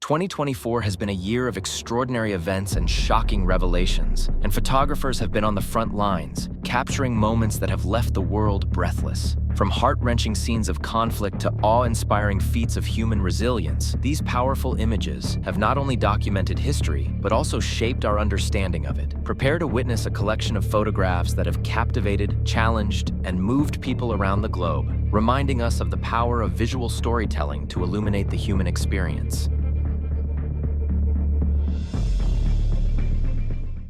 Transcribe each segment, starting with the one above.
2024 has been a year of extraordinary events and shocking revelations, and photographers have been on the front lines, capturing moments that have left the world breathless. From heart-wrenching scenes of conflict to awe-inspiring feats of human resilience, these powerful images have not only documented history, but also shaped our understanding of it. Prepare to witness a collection of photographs that have captivated, challenged, and moved people around the globe, reminding us of the power of visual storytelling to illuminate the human experience.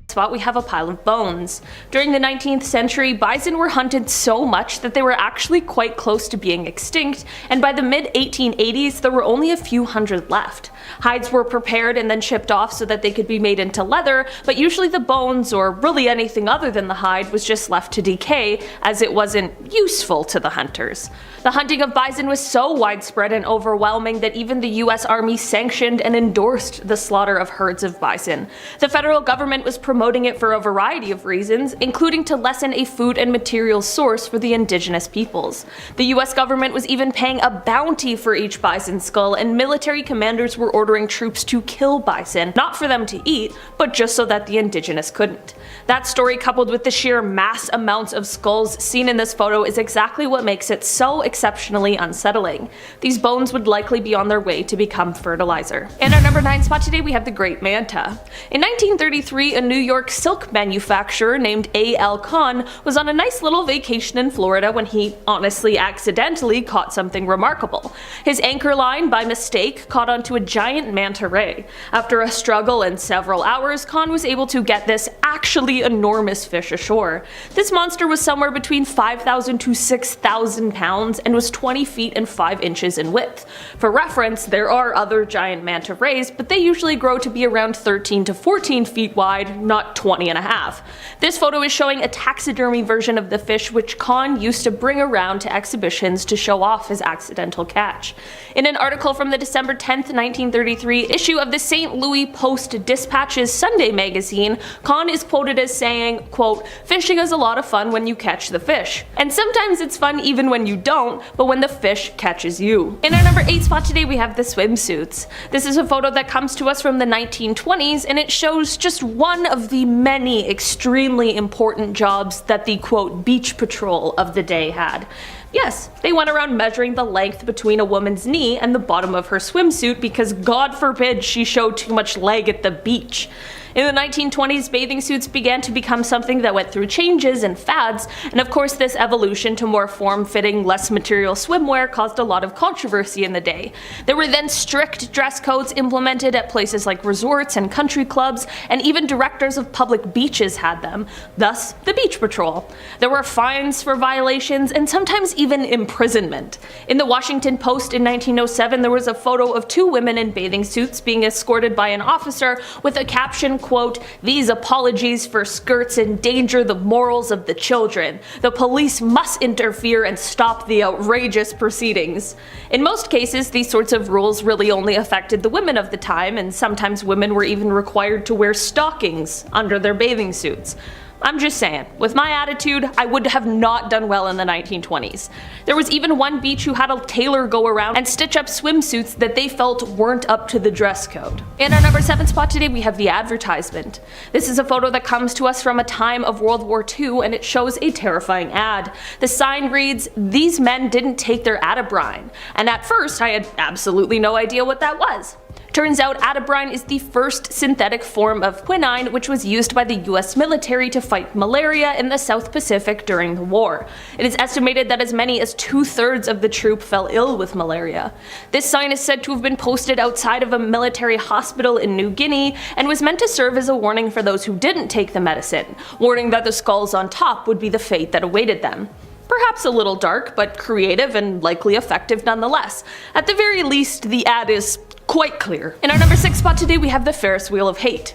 Spot, we have a pile of bones. During the 19th century, bison were hunted so much that they were actually quite close to being extinct, and by the mid-1880s there were only a few hundred left. Hides were prepared and then shipped off so that they could be made into leather, but usually the bones, or really anything other than the hide, was just left to decay, as it wasn't useful to the hunters. The hunting of bison was so widespread and overwhelming that even the US Army sanctioned and endorsed the slaughter of herds of bison. The federal government was promoting it for a variety of reasons, including to lessen a food and material source for the indigenous peoples. The US government was even paying a bounty for each bison skull, and military commanders were ordering troops to kill bison, not for them to eat, but just so that the indigenous couldn't. That story, coupled with the sheer mass amounts of skulls seen in this photo, is exactly what makes it so exceptionally unsettling. These bones would likely be on their way to become fertilizer. In our number 9 spot today, we have the Great Manta. In 1933, a New York silk manufacturer named A.L. Kahn was on a nice little vacation in Florida when he honestly accidentally caught something remarkable. His anchor line, by mistake, caught onto a giant manta ray. After a struggle and several hours, Kahn was able to get this actually enormous fish ashore. This monster was somewhere between 5,000 to 6,000 pounds and was 20 feet and 5 inches in width. For reference, there are other giant manta rays, but they usually grow to be around 13 to 14 feet wide, not 20 and a half. This photo is showing a taxidermy version of the fish, which Kahn used to bring around to exhibitions to show off his accidental catch. In an article from the December 10th, 1933 issue of the St. Louis Post-Dispatch's Sunday magazine, Kahn is quoted as saying, quote, "Fishing is a lot of fun when you catch the fish. And sometimes it's fun even when you don't, but when the fish catches you." In our number 8 spot today, we have the swimsuits. This is a photo that comes to us from the 1920s, and it shows just one of the many extremely important jobs that the, quote, beach patrol of the day had. Yes, they went around measuring the length between a woman's knee and the bottom of her swimsuit because God forbid she showed too much leg at the beach. In the 1920s, bathing suits began to become something that went through changes and fads, and of course this evolution to more form-fitting, less material swimwear caused a lot of controversy in the day. There were then strict dress codes implemented at places like resorts and country clubs, and even directors of public beaches had them, thus the beach patrol. There were fines for violations and sometimes even imprisonment. In the Washington Post in 1907, there was a photo of 2 women in bathing suits being escorted by an officer with a caption, quote, "These apologies for skirts endanger the morals of the children. The police must interfere and stop the outrageous proceedings." In most cases, these sorts of rules really only affected the women of the time, and sometimes women were even required to wear stockings under their bathing suits. I'm just saying, with my attitude, I would have not done well in the 1920s. There was even one beach who had a tailor go around and stitch up swimsuits that they felt weren't up to the dress code. In our number 7 spot today, we have the advertisement. This is a photo that comes to us from a time of World War II, and it shows a terrifying ad. The sign reads, "These men didn't take their atabrine," and at first I had absolutely no idea what that was. Turns out atabrine is the first synthetic form of quinine, which was used by the US military to fight malaria in the South Pacific during the war. It is estimated that as many as 2/3 of the troop fell ill with malaria. This sign is said to have been posted outside of a military hospital in New Guinea and was meant to serve as a warning for those who didn't take the medicine, warning that the skulls on top would be the fate that awaited them. Perhaps a little dark, but creative and likely effective nonetheless. At the very least, the ad is quite clear. In our number 6 spot today, we have the Ferris wheel of hate.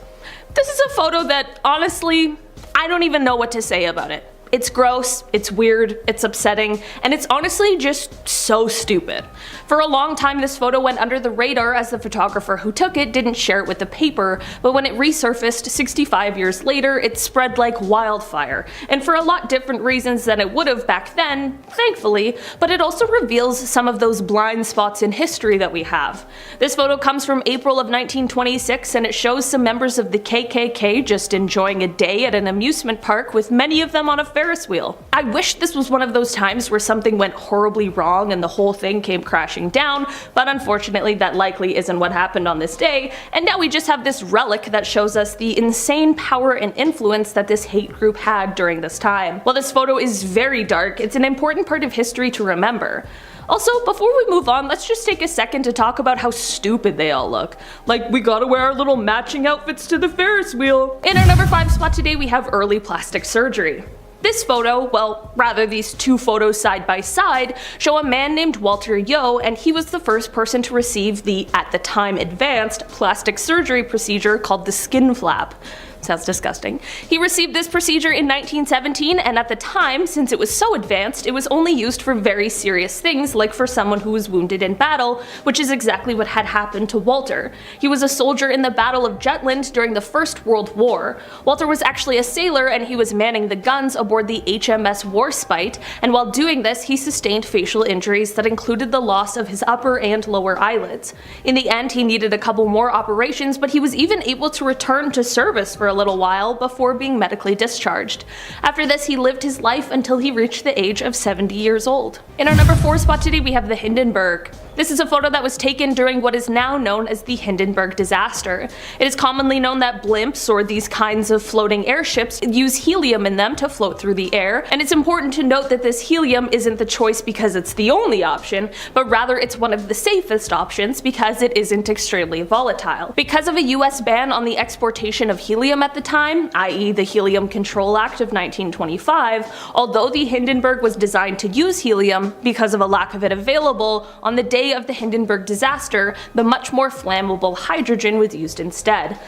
This is a photo that, honestly, I don't even know what to say about it. It's gross, it's weird, it's upsetting, and it's honestly just so stupid. For a long time this photo went under the radar as the photographer who took it didn't share it with the paper, but when it resurfaced 65 years later, it spread like wildfire, and for a lot different reasons than it would have back then, thankfully, but it also reveals some of those blind spots in history that we have. This photo comes from April of 1926 and it shows some members of the KKK just enjoying a day at an amusement park with many of them on a Ferris wheel. I wish this was one of those times where something went horribly wrong and the whole thing came crashing down, but unfortunately that likely isn't what happened on this day, and now we just have this relic that shows us the insane power and influence that this hate group had during this time. While this photo is very dark, it's an important part of history to remember. Also, before we move on, let's just take a second to talk about how stupid they all look. Like, we gotta wear our little matching outfits to the Ferris wheel. In our number 5 spot today, we have early plastic surgery. This photo, well, rather these two photos side by side, show a man named Walter Yeo, and he was the first person to receive the, at the time advanced, plastic surgery procedure called the skin flap. Sounds disgusting. He received this procedure in 1917, and at the time, since it was so advanced, it was only used for very serious things, like for someone who was wounded in battle, which is exactly what had happened to Walter. He was a soldier in the Battle of Jutland during the First World War. Walter was actually a sailor, and he was manning the guns aboard the HMS Warspite, and while doing this, he sustained facial injuries that included the loss of his upper and lower eyelids. In the end, he needed a couple more operations, but he was even able to return to service for a little while before being medically discharged. After this, he lived his life until he reached the age of 70 years old. In our number 4 spot today, we have the Hindenburg. This is a photo that was taken during what is now known as the Hindenburg disaster. It is commonly known that blimps, or these kinds of floating airships, use helium in them to float through the air, and it's important to note that this helium isn't the choice because it's the only option, but rather it's one of the safest options because it isn't extremely volatile. Because of a US ban on the exportation of helium at the time, i.e. the Helium Control Act of 1925, although the Hindenburg was designed to use helium, because of a lack of it available, on the day of the Hindenburg disaster, the much more flammable hydrogen was used instead.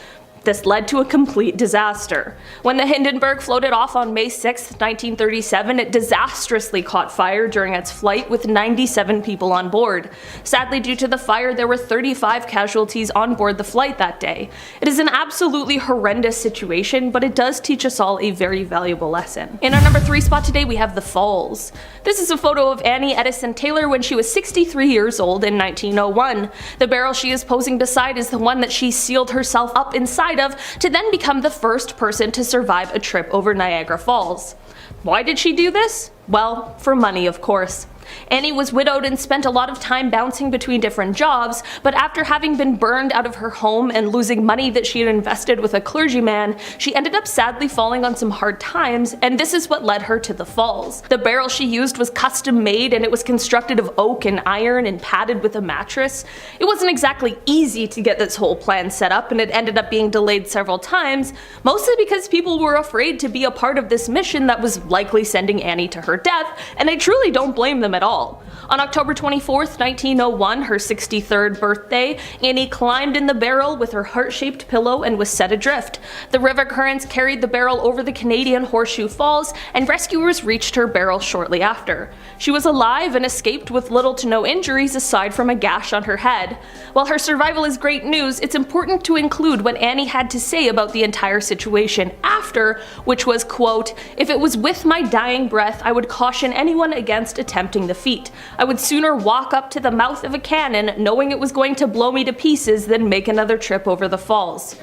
This led to a complete disaster. When the Hindenburg floated off on May 6, 1937, it disastrously caught fire during its flight with 97 people on board. Sadly, due to the fire, there were 35 casualties on board the flight that day. It is an absolutely horrendous situation, but it does teach us all a very valuable lesson. In our number 3 spot today, we have the Falls. This is a photo of Annie Edison Taylor when she was 63 years old in 1901. The barrel she is posing beside is the one that she sealed herself up inside of to then become the first person to survive a trip over Niagara Falls. Why did she do this? Well, for money, of course. Annie was widowed and spent a lot of time bouncing between different jobs, but after having been burned out of her home and losing money that she had invested with a clergyman, she ended up sadly falling on some hard times, and this is what led her to the Falls. The barrel she used was custom made, and it was constructed of oak and iron and padded with a mattress. It wasn't exactly easy to get this whole plan set up, and it ended up being delayed several times, mostly because people were afraid to be a part of this mission that was likely sending Annie to her death, and I truly don't blame them at all. On October 24th, 1901, her 63rd birthday, Annie climbed in the barrel with her heart-shaped pillow and was set adrift. The river currents carried the barrel over the Canadian Horseshoe Falls, and rescuers reached her barrel shortly after. She was alive and escaped with little to no injuries aside from a gash on her head. While her survival is great news, it's important to include what Annie had to say about the entire situation after, which was, quote, "If it was with my dying breath, I would caution anyone against attempting the feat. I would sooner walk up to the mouth of a cannon knowing it was going to blow me to pieces than make another trip over the falls."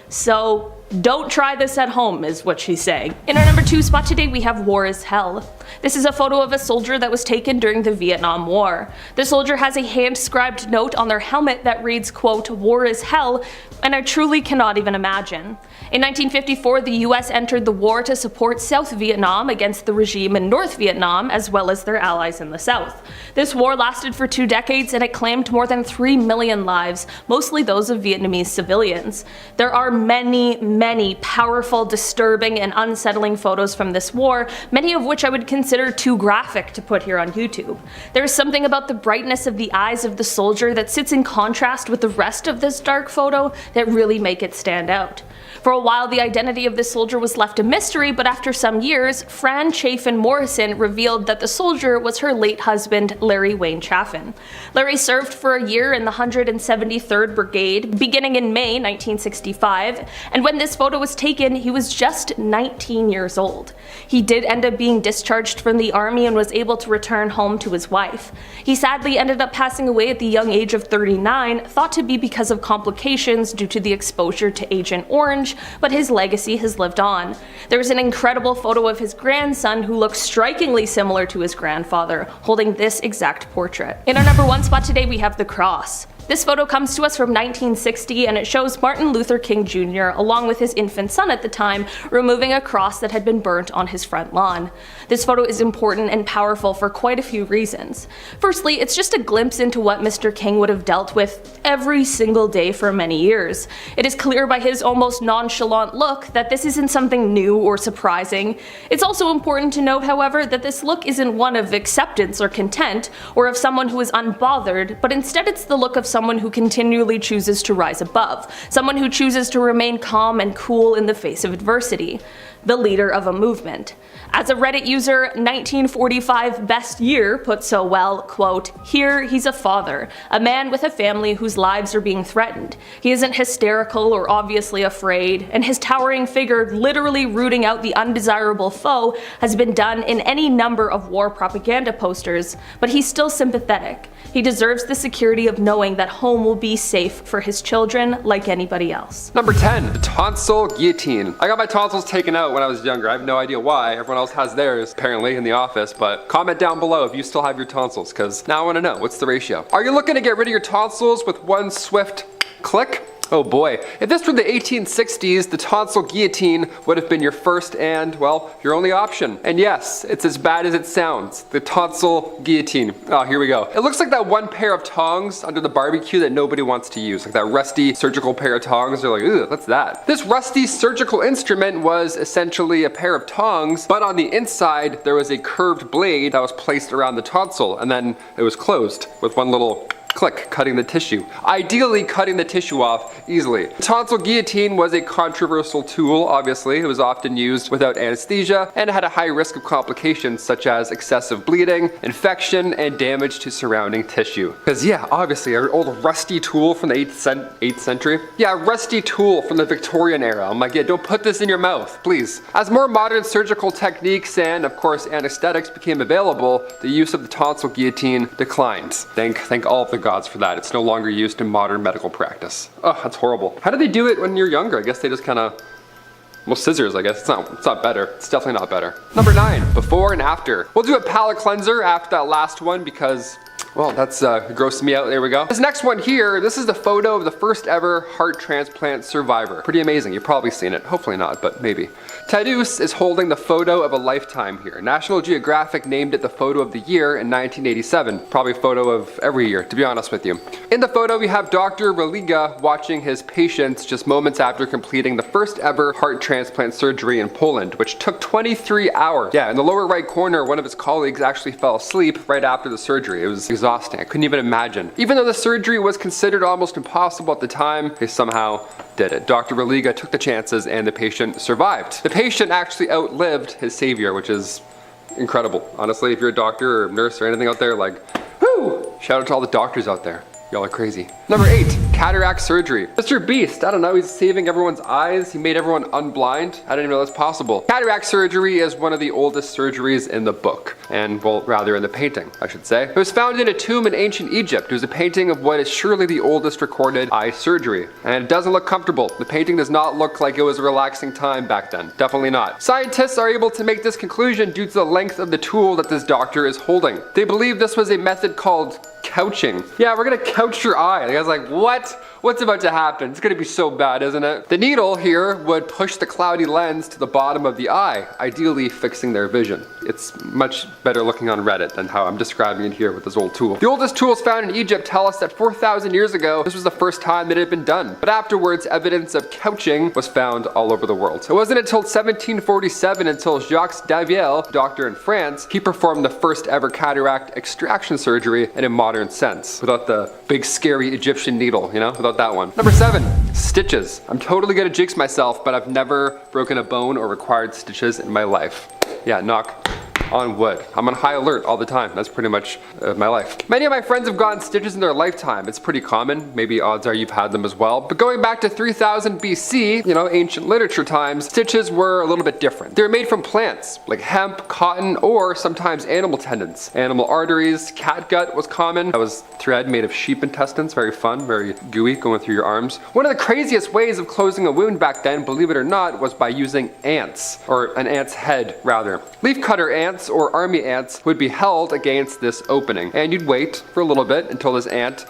So don't try this at home, is what she's saying. In our number 2 spot today, we have War is Hell. This is a photo of a soldier that was taken during the Vietnam War. The soldier has a hand-scribed note on their helmet that reads, quote, "War is hell," and I truly cannot even imagine. In 1954, the US entered the war to support South Vietnam against the regime in North Vietnam, as well as their allies in the South. This war lasted for 2 decades and it claimed more than 3 million lives, mostly those of Vietnamese civilians. There are many many powerful, disturbing, and unsettling photos from this war, many of which I would consider too graphic to put here on YouTube. There's something about the brightness of the eyes of the soldier that sits in contrast with the rest of this dark photo that really make it stand out. For a while, the identity of this soldier was left a mystery, but after some years, Fran Chafin Morrison revealed that the soldier was her late husband, Larry Wayne Chaffin. Larry served for a year in the 173rd Brigade, beginning in May 1965, and when this photo was taken, he was just 19 years old. He did end up being discharged from the army and was able to return home to his wife. He sadly ended up passing away at the young age of 39, thought to be because of complications due to the exposure to Agent Orange, but his legacy has lived on. There's an incredible photo of his grandson who looks strikingly similar to his grandfather, holding this exact portrait. In our number 1 spot today, we have the cross. This photo comes to us from 1960, and it shows Martin Luther King Jr., along with his infant son at the time, removing a cross that had been burnt on his front lawn. This photo is important and powerful for quite a few reasons. Firstly, it's just a glimpse into what Mr. King would have dealt with every single day for many years. It is clear by his almost nonchalant look that this isn't something new or surprising. It's also important to note, however, that this look isn't one of acceptance or content, or of someone who is unbothered, but instead it's the look of someone who continually chooses to rise above, someone who chooses to remain calm and cool in the face of adversity, the leader of a movement. As a Reddit user, 1945 Best Year put so well, quote, "Here he's a father, a man with a family whose lives are being threatened. He isn't hysterical or obviously afraid, and his towering figure literally rooting out the undesirable foe has been done in any number of war propaganda posters, but he's still sympathetic. He deserves the security of knowing that home will be safe for his children like anybody else." Number 10, the tonsil guillotine. I got my tonsils taken out when I was younger. I have no idea why. Everyone else has theirs, apparently, in the office, but comment down below if you still have your tonsils, because now I want to know, what's the ratio? Are you looking to get rid of your tonsils with one swift click? Oh boy, if this were the 1860s, the tonsil guillotine would have been your first and, well, your only option. And yes, it's as bad as it sounds. The tonsil guillotine. Oh, here we go. It looks like that one pair of tongs under the barbecue that nobody wants to use. Like that rusty surgical pair of tongs. They're like, ew, what's that? This rusty surgical instrument was essentially a pair of tongs, but on the inside, there was a curved blade that was placed around the tonsil, and then it was closed with one little click, cutting the tissue. Ideally cutting the tissue off easily. The tonsil guillotine was a controversial tool, obviously. It was often used without anesthesia and had a high risk of complications such as excessive bleeding, infection, and damage to surrounding tissue. Because yeah, obviously, our old rusty tool from the 8th century. Yeah, a rusty tool from the Victorian era. I'm like, yeah, don't put this in your mouth, please. As more modern surgical techniques and, of course, anesthetics became available, the use of the tonsil guillotine declined. Thank all of the gods for that. It's no longer used in modern medical practice. Oh, that's horrible. How do they do it when you're younger? I guess they just kind of, well, scissors, I guess. It's not better. It's definitely not better. Number 9, before and after. We'll do a palate cleanser after that last one because, well, that's grossed me out. There we go. This next one here, this is the photo of the first ever heart transplant survivor. Pretty amazing. You've probably seen it. Hopefully not, but maybe. Tadeusz is holding the photo of a lifetime here. National Geographic named it the photo of the year in 1987. Probably a photo of every year, to be honest with you. In the photo, we have Dr. Religa watching his patients just moments after completing the first ever heart transplant surgery in Poland, which took 23 hours. Yeah, in the lower right corner, one of his colleagues actually fell asleep right after the surgery. It was exhausting. I couldn't even imagine. Even though the surgery was considered almost impossible at the time, they somehow did it. Dr. Religa took the chances and the patient survived. The patient actually outlived his savior, which is incredible. Honestly, if you're a doctor or nurse or anything out there, like, whoo! Shout out to all the doctors out there. Y'all are crazy. Number 8, cataract surgery. Mr. Beast, I don't know, he's saving everyone's eyes. He made everyone unblind. I didn't even know that's possible. Cataract surgery is one of the oldest surgeries in the book, and well, rather in the painting, I should say. It was found in a tomb in ancient Egypt. It was a painting of what is surely the oldest recorded eye surgery, and it doesn't look comfortable. The painting does not look like it was a relaxing time back then. Definitely not. Scientists are able to make this conclusion due to the length of the tool that this doctor is holding. They believe this was a method called couching. Yeah, we're gonna couch your eye. The guy's like, what? What's about to happen? It's gonna be so bad, isn't it? The needle here would push the cloudy lens to the bottom of the eye, ideally fixing their vision. It's much better looking on Reddit than how I'm describing it here with this old tool. The oldest tools found in Egypt tell us that 4,000 years ago, this was the first time that it had been done. But afterwards, evidence of couching was found all over the world. It wasn't until 1747 until Jacques Daviel, doctor in France, he performed the first ever cataract extraction surgery in a modern sense, without the big scary Egyptian needle, you know, without that one. Number 7, stitches. I'm totally gonna jinx myself, but I've never broken a bone or required stitches in my life. Yeah, knock on wood. I'm on high alert all the time. That's pretty much my life. Many of my friends have gotten stitches in their lifetime. It's pretty common. Maybe odds are you've had them as well. But going back to 3000 BC, you know, ancient literature times, stitches were a little bit different. They were made from plants like hemp, cotton, or sometimes animal tendons. Animal arteries, catgut was common. That was thread made of sheep intestines. Very fun, very gooey, going through your arms. One of the craziest ways of closing a wound back then, believe it or not, was by using ants, or an ant's head rather. Leafcutter ants or army ants would be held against this opening, and you'd wait for a little bit until this ant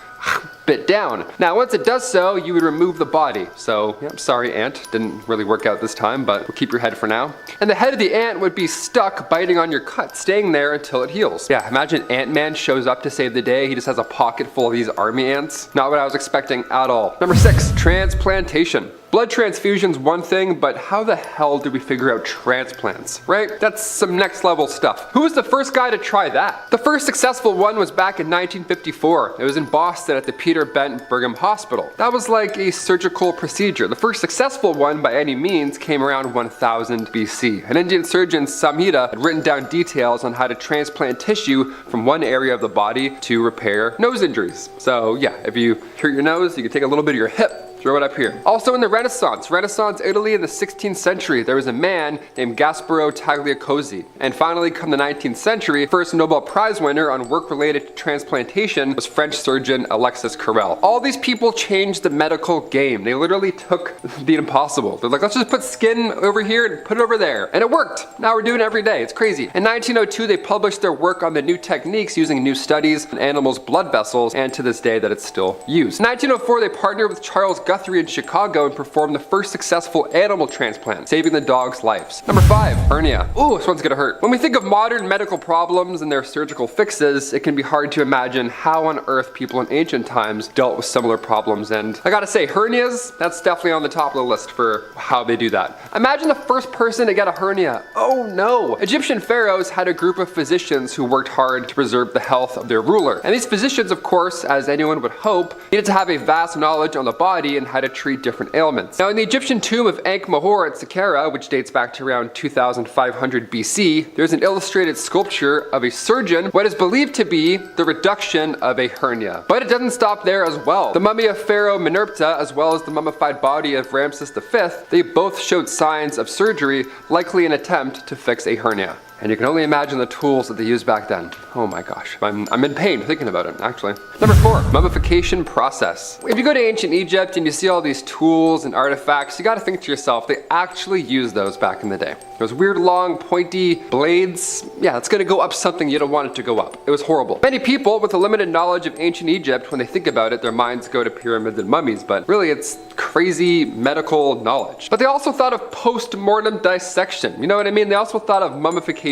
bit down. Now once it does so, you would remove the body. So, yeah, sorry ant, didn't really work out this time, but we'll keep your head for now. And the head of the ant would be stuck biting on your cut, staying there until it heals. Yeah, imagine Ant-Man shows up to save the day, he just has a pocket full of these army ants. Not what I was expecting at all. Number 6, transplantation. Blood transfusion's one thing, but how the hell did we figure out transplants, right? That's some next level stuff. Who was the first guy to try that? The first successful one was back in 1954. It was in Boston at the Peter Bent Brigham Hospital. That was like a surgical procedure. The first successful one by any means came around 1000 BC. An Indian surgeon, Samhita, had written down details on how to transplant tissue from one area of the body to repair nose injuries. So yeah, if you hurt your nose, you can take a little bit of your hip, throw it up here. Also in the Renaissance Italy in the 16th century, there was a man named Gasparo Tagliacozzi. And finally, come the 19th century, first Nobel Prize winner on work related to transplantation was French surgeon Alexis Carrel. All these people changed the medical game. They literally took the impossible. They're like, let's just put skin over here and put it over there. And it worked. Now we're doing it every day. It's crazy. In 1902, they published their work on the new techniques using new studies on animals' blood vessels, and to this day that it's still used. In 1904, they partnered with Charles Guthrie in Chicago and performed the first successful animal transplant, saving the dogs' lives. Number 5, hernia. Ooh, this one's gonna hurt. When we think of modern medical problems and their surgical fixes, it can be hard to imagine how on earth people in ancient times dealt with similar problems, and I gotta say, hernias, that's definitely on the top of the list for how they do that. Imagine the first person to get a hernia. Oh no! Egyptian pharaohs had a group of physicians who worked hard to preserve the health of their ruler. And these physicians, of course, as anyone would hope, needed to have a vast knowledge on the body and how to treat different ailments. Now in the Egyptian tomb of Ankh-Mahor at Saqqara, which dates back to around 2500 BC, there's an illustrated sculpture of a surgeon, what is believed to be the reduction of a hernia. But it doesn't stop there as well. The mummy of Pharaoh Meneptah, as well as the mummified body of Ramses V, they both showed signs of surgery, likely an attempt to fix a hernia. And you can only imagine the tools that they used back then. Oh my gosh, I'm in pain thinking about it, actually. Number 4, mummification process. If you go to ancient Egypt and you see all these tools and artifacts, you gotta think to yourself, they actually used those back in the day. Those weird long pointy blades, yeah, it's gonna go up something you don't want it to go up. It was horrible. Many people with a limited knowledge of ancient Egypt, when they think about it, their minds go to pyramids and mummies, but really it's crazy medical knowledge. But they also thought of post-mortem dissection. You know what I mean? They also thought of mummification.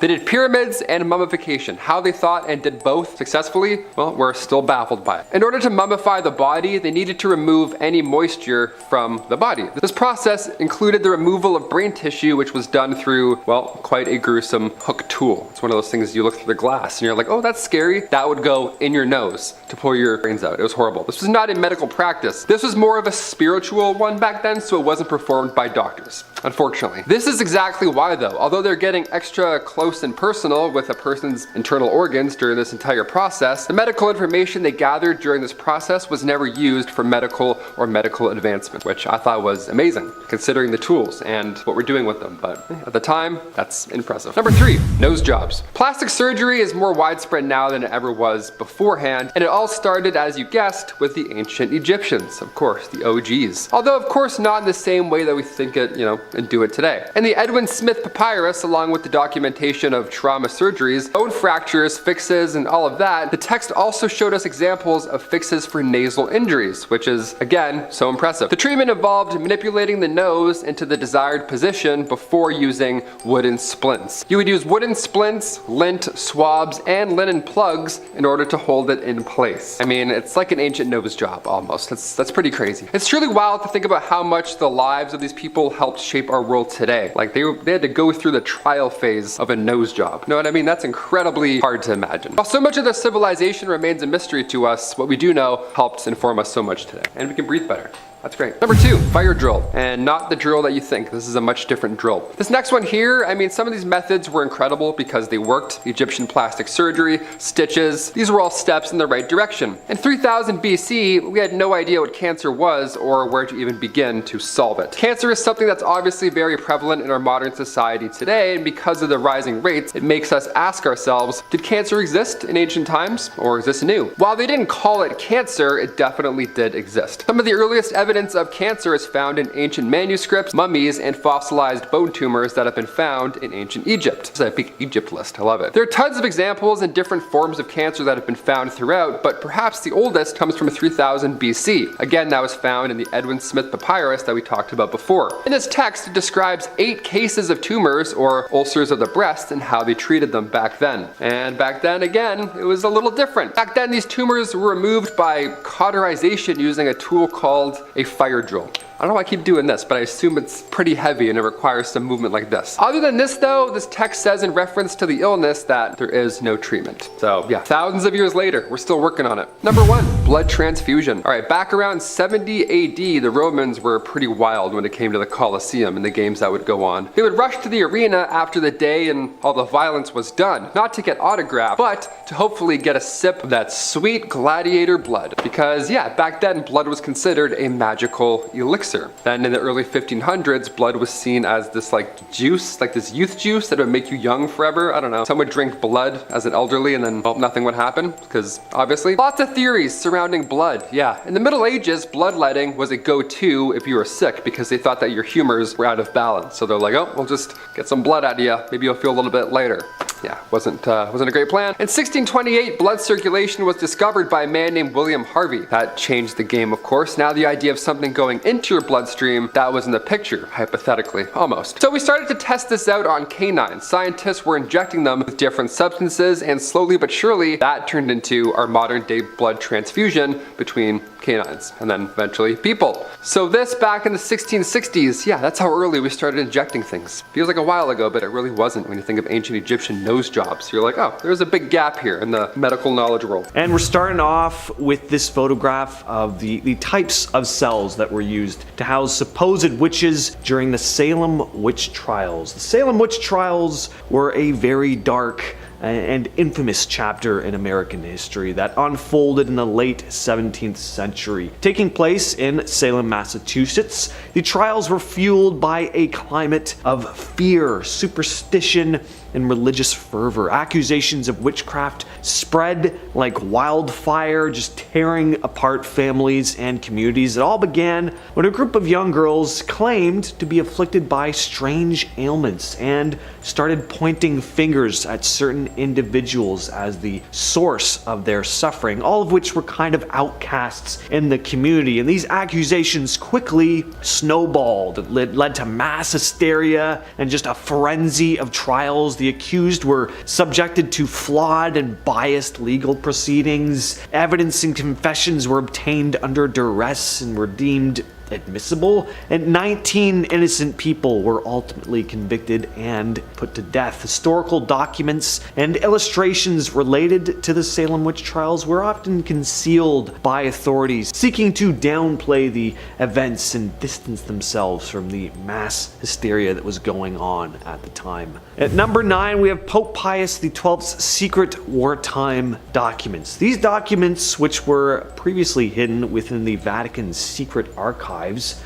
They did pyramids and mummification. How they thought and did both successfully, well, we're still baffled by it. In order to mummify the body, they needed to remove any moisture from the body. This process included the removal of brain tissue, which was done through, well, quite a gruesome hook tool. It's one of those things you look through the glass and you're like, oh, that's scary. That would go in your nose to pull your brains out. It was horrible. This was not a medical practice. This was more of a spiritual one back then, so it wasn't performed by doctors, unfortunately. This is exactly why though. Although they're getting extra close and personal with a person's internal organs during this entire process, the medical information they gathered during this process was never used for medical or medical advancement, which I thought was amazing considering the tools and what we're doing with them. But at the time, that's impressive. Number 3, nose jobs. Plastic surgery is more widespread now than it ever was beforehand, and it all started, as you guessed, with the ancient Egyptians, of course, the OGs. Although of course not in the same way that we think it, and do it today. In the Edwin Smith Papyrus, along with the documentation of trauma surgeries, bone fractures, fixes, and all of that, the text also showed us examples of fixes for nasal injuries, which is, again, so impressive. The treatment involved manipulating the nose into the desired position before using wooden splints. You would use wooden splints, lint, swabs, and linen plugs in order to hold it in place. I mean, it's like an ancient nose job, almost. That's pretty crazy. It's truly wild to think about how much the lives of these people helped shape our world today. Like, they had to go through the trial phase of a nose job. You know what I mean? That's incredibly hard to imagine. While so much of their civilization remains a mystery to us, what we do know helps inform us so much today. And we can breathe better. That's great. Number 2, fire drill. And not the drill that you think. This is a much different drill. This next one here, I mean, some of these methods were incredible because they worked. Egyptian plastic surgery, stitches, these were all steps in the right direction. In 3000 BC, we had no idea what cancer was or where to even begin to solve it. Cancer is something that's obviously very prevalent in our modern society today, and because of the rising rates, it makes us ask ourselves, did cancer exist in ancient times, or is this new? While they didn't call it cancer, it definitely did exist. Some of the earliest evidence of cancer is found in ancient manuscripts, mummies, and fossilized bone tumors that have been found in ancient Egypt. This is a big Egypt list, I love it. There are tons of examples and different forms of cancer that have been found throughout, but perhaps the oldest comes from 3000 BC. Again, that was found in the Edwin Smith papyrus that we talked about before. In this text, it describes 8 cases of tumors or ulcers of the breast and how they treated them back then. And back then, again, it was a little different. Back then, these tumors were removed by cauterization using a tool called a fire drill. I don't know why I keep doing this, but I assume it's pretty heavy and it requires some movement like this. Other than this though, this text says in reference to the illness that there is no treatment. So yeah, thousands of years later, we're still working on it. Number 1, blood transfusion. All right, back around 70 AD, the Romans were pretty wild when it came to the Colosseum and the games that would go on. They would rush to the arena after the day and all the violence was done, not to get autographed, but to hopefully get a sip of that sweet gladiator blood. Because yeah, back then blood was considered a magical elixir. Then in the early 1500s, blood was seen as this like juice, like this youth juice that would make you young forever. I don't know. Some would drink blood as an elderly and then, well, nothing would happen because obviously lots of theories surrounding blood. Yeah, in the Middle Ages, bloodletting was a go-to if you were sick because they thought that your humors were out of balance. So they're like, oh, we'll just get some blood out of you. Maybe you'll feel a little bit later. Yeah, wasn't a great plan. In 1628, blood circulation was discovered by a man named William Harvey. That changed the game, of course. Now the idea of something going into your bloodstream, that was in the picture, hypothetically, almost. So we started to test this out on canines. Scientists were injecting them with different substances, and slowly but surely, that turned into our modern day blood transfusion between canines, and then eventually people. So this back in the 1660s, yeah, that's how early we started injecting things. Feels like a while ago, but it really wasn't when you think of ancient Egyptian nose jobs. You're like, oh, there's a big gap here in the medical knowledge world. And we're starting off with this photograph of the types of cells that were used to house supposed witches during the Salem witch trials. The Salem witch trials were a very dark and infamous chapter in American history that unfolded in the late 17th century. Taking place in Salem, Massachusetts, the trials were fueled by a climate of fear, superstition, and religious fervor. Accusations of witchcraft spread like wildfire, just tearing apart families and communities. It all began when a group of young girls claimed to be afflicted by strange ailments and started pointing fingers at certain individuals as the source of their suffering, all of which were kind of outcasts in the community. And these accusations quickly snowballed. It led to mass hysteria and just a frenzy of trials. The accused were subjected to flawed and biased legal proceedings. Evidence and confessions were obtained under duress and were deemed admissible, and 19 innocent people were ultimately convicted and put to death. Historical documents and illustrations related to the Salem witch trials were often concealed by authorities, seeking to downplay the events and distance themselves from the mass hysteria that was going on at the time. At number 9, we have Pope Pius XII's secret wartime documents. These documents, which were previously hidden within the Vatican's secret archives,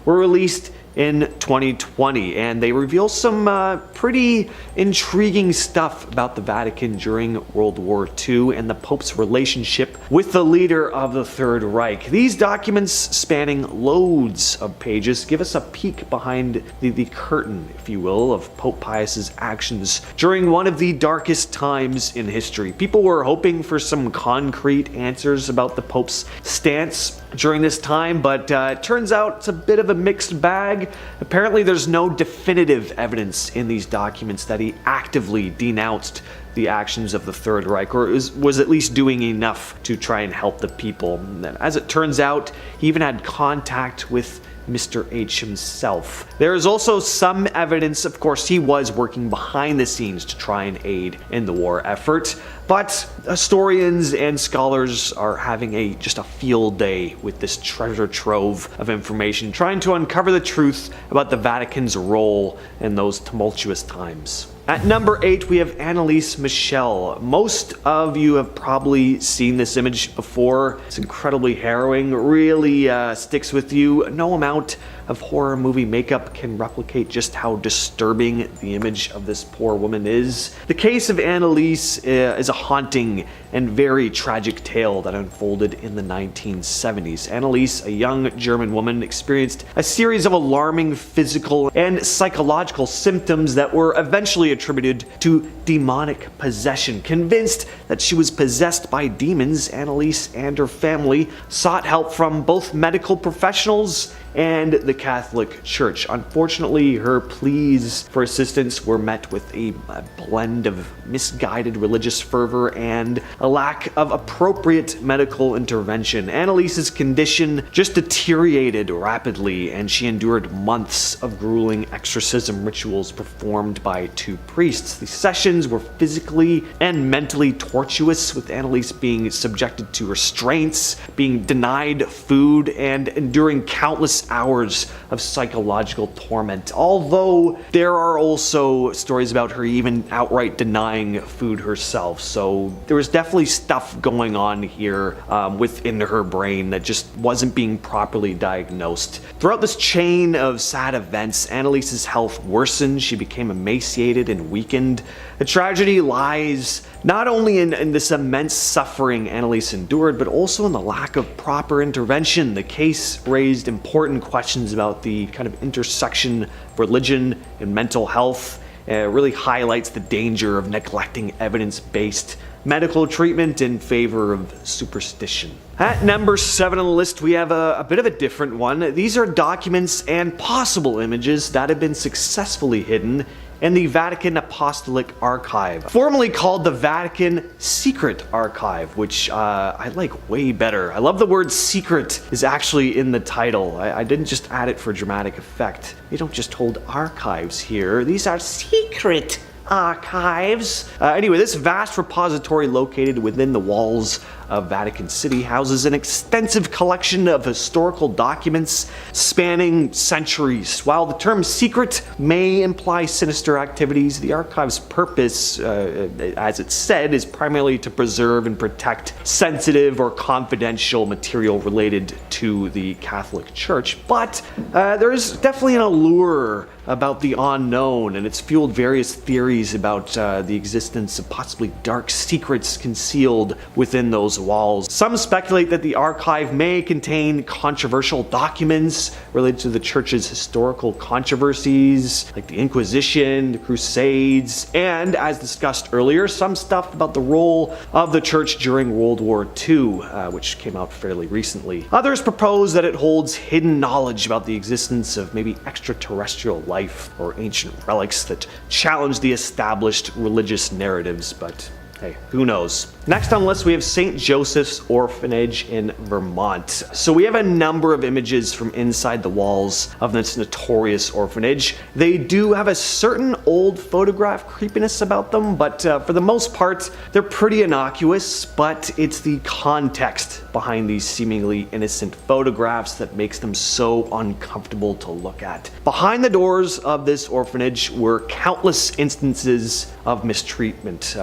were released in 2020, and they reveal some pretty intriguing stuff about the Vatican during World War II and the Pope's relationship with the leader of the Third Reich. These documents, spanning loads of pages, give us a peek behind the curtain, if you will, of Pope Pius's actions during one of the darkest times in history. People were hoping for some concrete answers about the Pope's stance during this time, but it turns out it's a bit of a mixed bag. Apparently there's no definitive evidence in these documents that he actively denounced the actions of the Third Reich, or was at least doing enough to try and help the people. And as it turns out, he even had contact with Mr. H himself. There is also some evidence, of course, he was working behind the scenes to try and aid in the war effort, but historians and scholars are having just a field day with this treasure trove of information, trying to uncover the truth about the Vatican's role in those tumultuous times. At number 8, we have Anneliese Michel. Most of you have probably seen this image before. It's incredibly harrowing, really sticks with you. No amount of horror movie makeup can replicate just how disturbing the image of this poor woman is. The case of Anneliese is a haunting and very tragic tale that unfolded in the 1970s. Anneliese, a young German woman, experienced a series of alarming physical and psychological symptoms that were eventually attributed to demonic possession. Convinced that she was possessed by demons, Anneliese and her family sought help from both medical professionals and the Catholic Church. Unfortunately, her pleas for assistance were met with a blend of misguided religious fervor and a lack of appropriate medical intervention. Anneliese's condition just deteriorated rapidly, and she endured months of grueling exorcism rituals performed by 2 priests. The sessions were physically and mentally tortuous, with Anneliese being subjected to restraints, being denied food, and enduring countless hours of psychological torment. Although there are also stories about her even outright denying food herself, so there was definitely stuff going on here within her brain that just wasn't being properly diagnosed. Throughout this chain of sad events, Anneliese's health worsened. She became emaciated and weakened. The tragedy lies not only in this immense suffering Anneliese endured, but also in the lack of proper intervention. The case raised important questions about the kind of intersection of religion and mental health. It really highlights the danger of neglecting evidence-based medical treatment in favor of superstition. At number 7 on the list, we have a bit of a different one. These are documents and possible images that have been successfully hidden in the Vatican Apostolic Archive, formerly called the Vatican Secret Archive, which I like way better. I love the word secret is actually in the title. I didn't just add it for dramatic effect. They don't just hold archives here. These are secret archives. Anyway, this vast repository located within the walls of Vatican City houses an extensive collection of historical documents spanning centuries. While the term secret may imply sinister activities, the archive's purpose, as it's said, is primarily to preserve and protect sensitive or confidential material related to the Catholic Church. But there is definitely an allure about the unknown, and it's fueled various theories about the existence of possibly dark secrets concealed within those walls. Some speculate that the archive may contain controversial documents related to the church's historical controversies, like the Inquisition, the Crusades, and, as discussed earlier, some stuff about the role of the church during World War II, which came out fairly recently. Others propose that it holds hidden knowledge about the existence of maybe extraterrestrial life or ancient relics that challenge the established religious narratives, but hey, who knows? Next on the list, we have St. Joseph's Orphanage in Vermont. So we have a number of images from inside the walls of this notorious orphanage. They do have a certain old photograph creepiness about them, but for the most part, they're pretty innocuous, but it's the context behind these seemingly innocent photographs that makes them so uncomfortable to look at. Behind the doors of this orphanage were countless instances of mistreatment.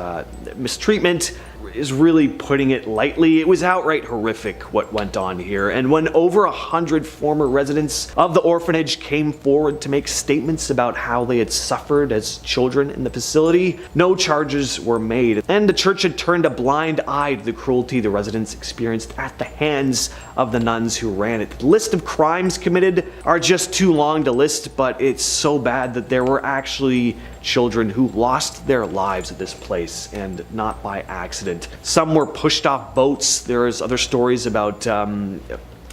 is really putting it lightly. It was outright horrific what went on here, and when over 100 former residents of the orphanage came forward to make statements about how they had suffered as children in the facility, no charges were made, and the church had turned a blind eye to the cruelty the residents experienced at the hands of the nuns who ran it. The list of crimes committed are just too long to list, but it's so bad that there were actually children who lost their lives at this place, and not by accident. Some were pushed off boats. There's other stories about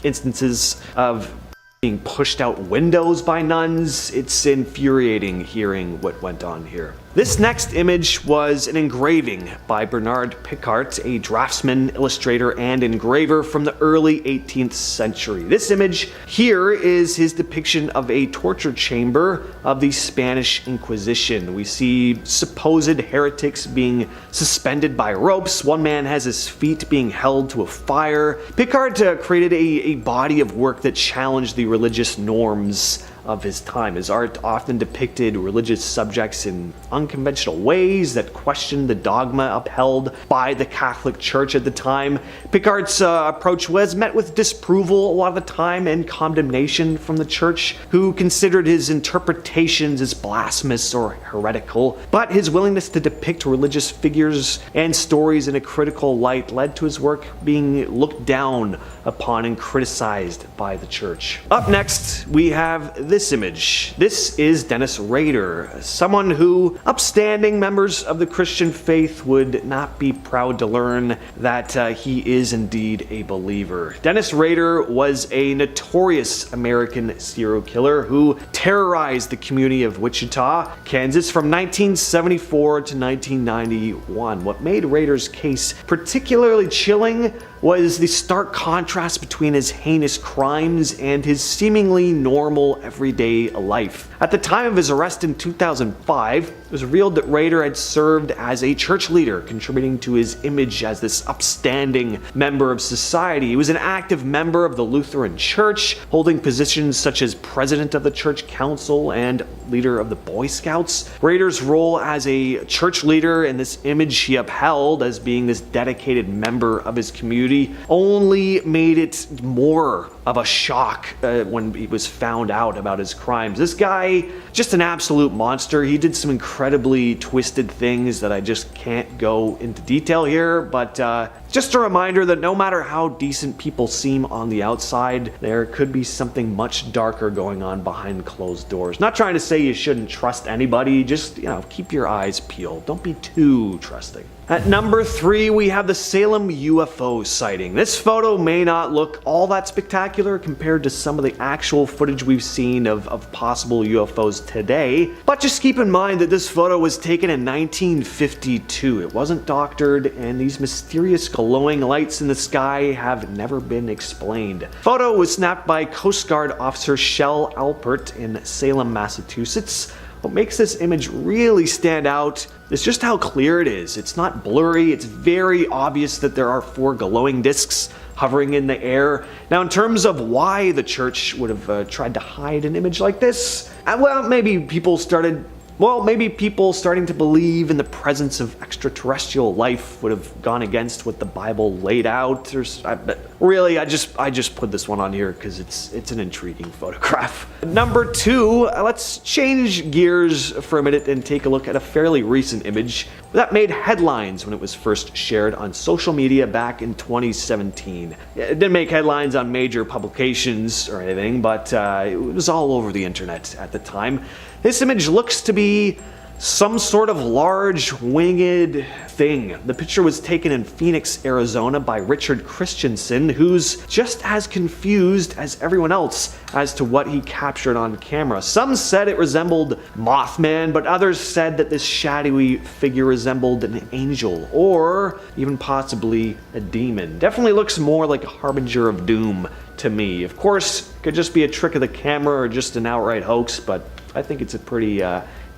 instances of being pushed out windows by nuns. It's infuriating hearing what went on here. This next image was an engraving by Bernard Picart, a draftsman, illustrator, and engraver from the early 18th century. This image here is his depiction of a torture chamber of the Spanish Inquisition. We see supposed heretics being suspended by ropes. One man has his feet being held to a fire. Picart created a body of work that challenged the religious norms of his time. His art often depicted religious subjects in unconventional ways that questioned the dogma upheld by the Catholic Church at the time. Picart's approach was met with disapproval a lot of the time and condemnation from the Church, who considered his interpretations as blasphemous or heretical. But his willingness to depict religious figures and stories in a critical light led to his work being looked down upon and criticized by the Church. Up next, we have this image. This is Dennis Rader, someone who upstanding members of the Christian faith would not be proud to learn that he is indeed a believer. Dennis Rader was a notorious American serial killer who terrorized the community of Wichita, Kansas from 1974 to 1991. What made Rader's case particularly chilling was the stark contrast between his heinous crimes and his seemingly normal everyday life. At the time of his arrest in 2005, it was revealed that Rader had served as a church leader, contributing to his image as this upstanding member of society. He was an active member of the Lutheran Church, holding positions such as president of the church council and leader of the Boy Scouts. Rader's role as a church leader and this image he upheld as being this dedicated member of his community only made it more of a shock when he was found out about his crimes. This guy, just an absolute monster. He did some incredibly twisted things that I just can't go into detail here, but just a reminder that no matter how decent people seem on the outside, there could be something much darker going on behind closed doors. Not trying to say you shouldn't trust anybody, just, keep your eyes peeled. Don't be too trusting. At number 3, we have the Salem UFO sighting. This photo may not look all that spectacular compared to some of the actual footage we've seen of possible UFOs today, but just keep in mind that this photo was taken in 1952. It wasn't doctored, and these mysterious glowing lights in the sky have never been explained. Photo was snapped by Coast Guard Officer Shell Alpert in Salem, Massachusetts. What makes this image really stand out is just how clear it is. It's not blurry, it's very obvious that there are 4 glowing discs hovering in the air. Now, in terms of why the church would have tried to hide an image like this, maybe people starting to believe in the presence of extraterrestrial life would have gone against what the Bible laid out. Really, I just put this one on here because it's an intriguing photograph. Number 2, let's change gears for a minute and take a look at a fairly recent image that made headlines when it was first shared on social media back in 2017. It didn't make headlines on major publications or anything, but it was all over the internet at the time. This image looks to be some sort of large winged thing. The picture was taken in Phoenix, Arizona by Richard Christensen, who's just as confused as everyone else as to what he captured on camera. Some said it resembled Mothman, but others said that this shadowy figure resembled an angel or even possibly a demon. Definitely looks more like a harbinger of doom to me. Of course, it could just be a trick of the camera or just an outright hoax, but I think it's a pretty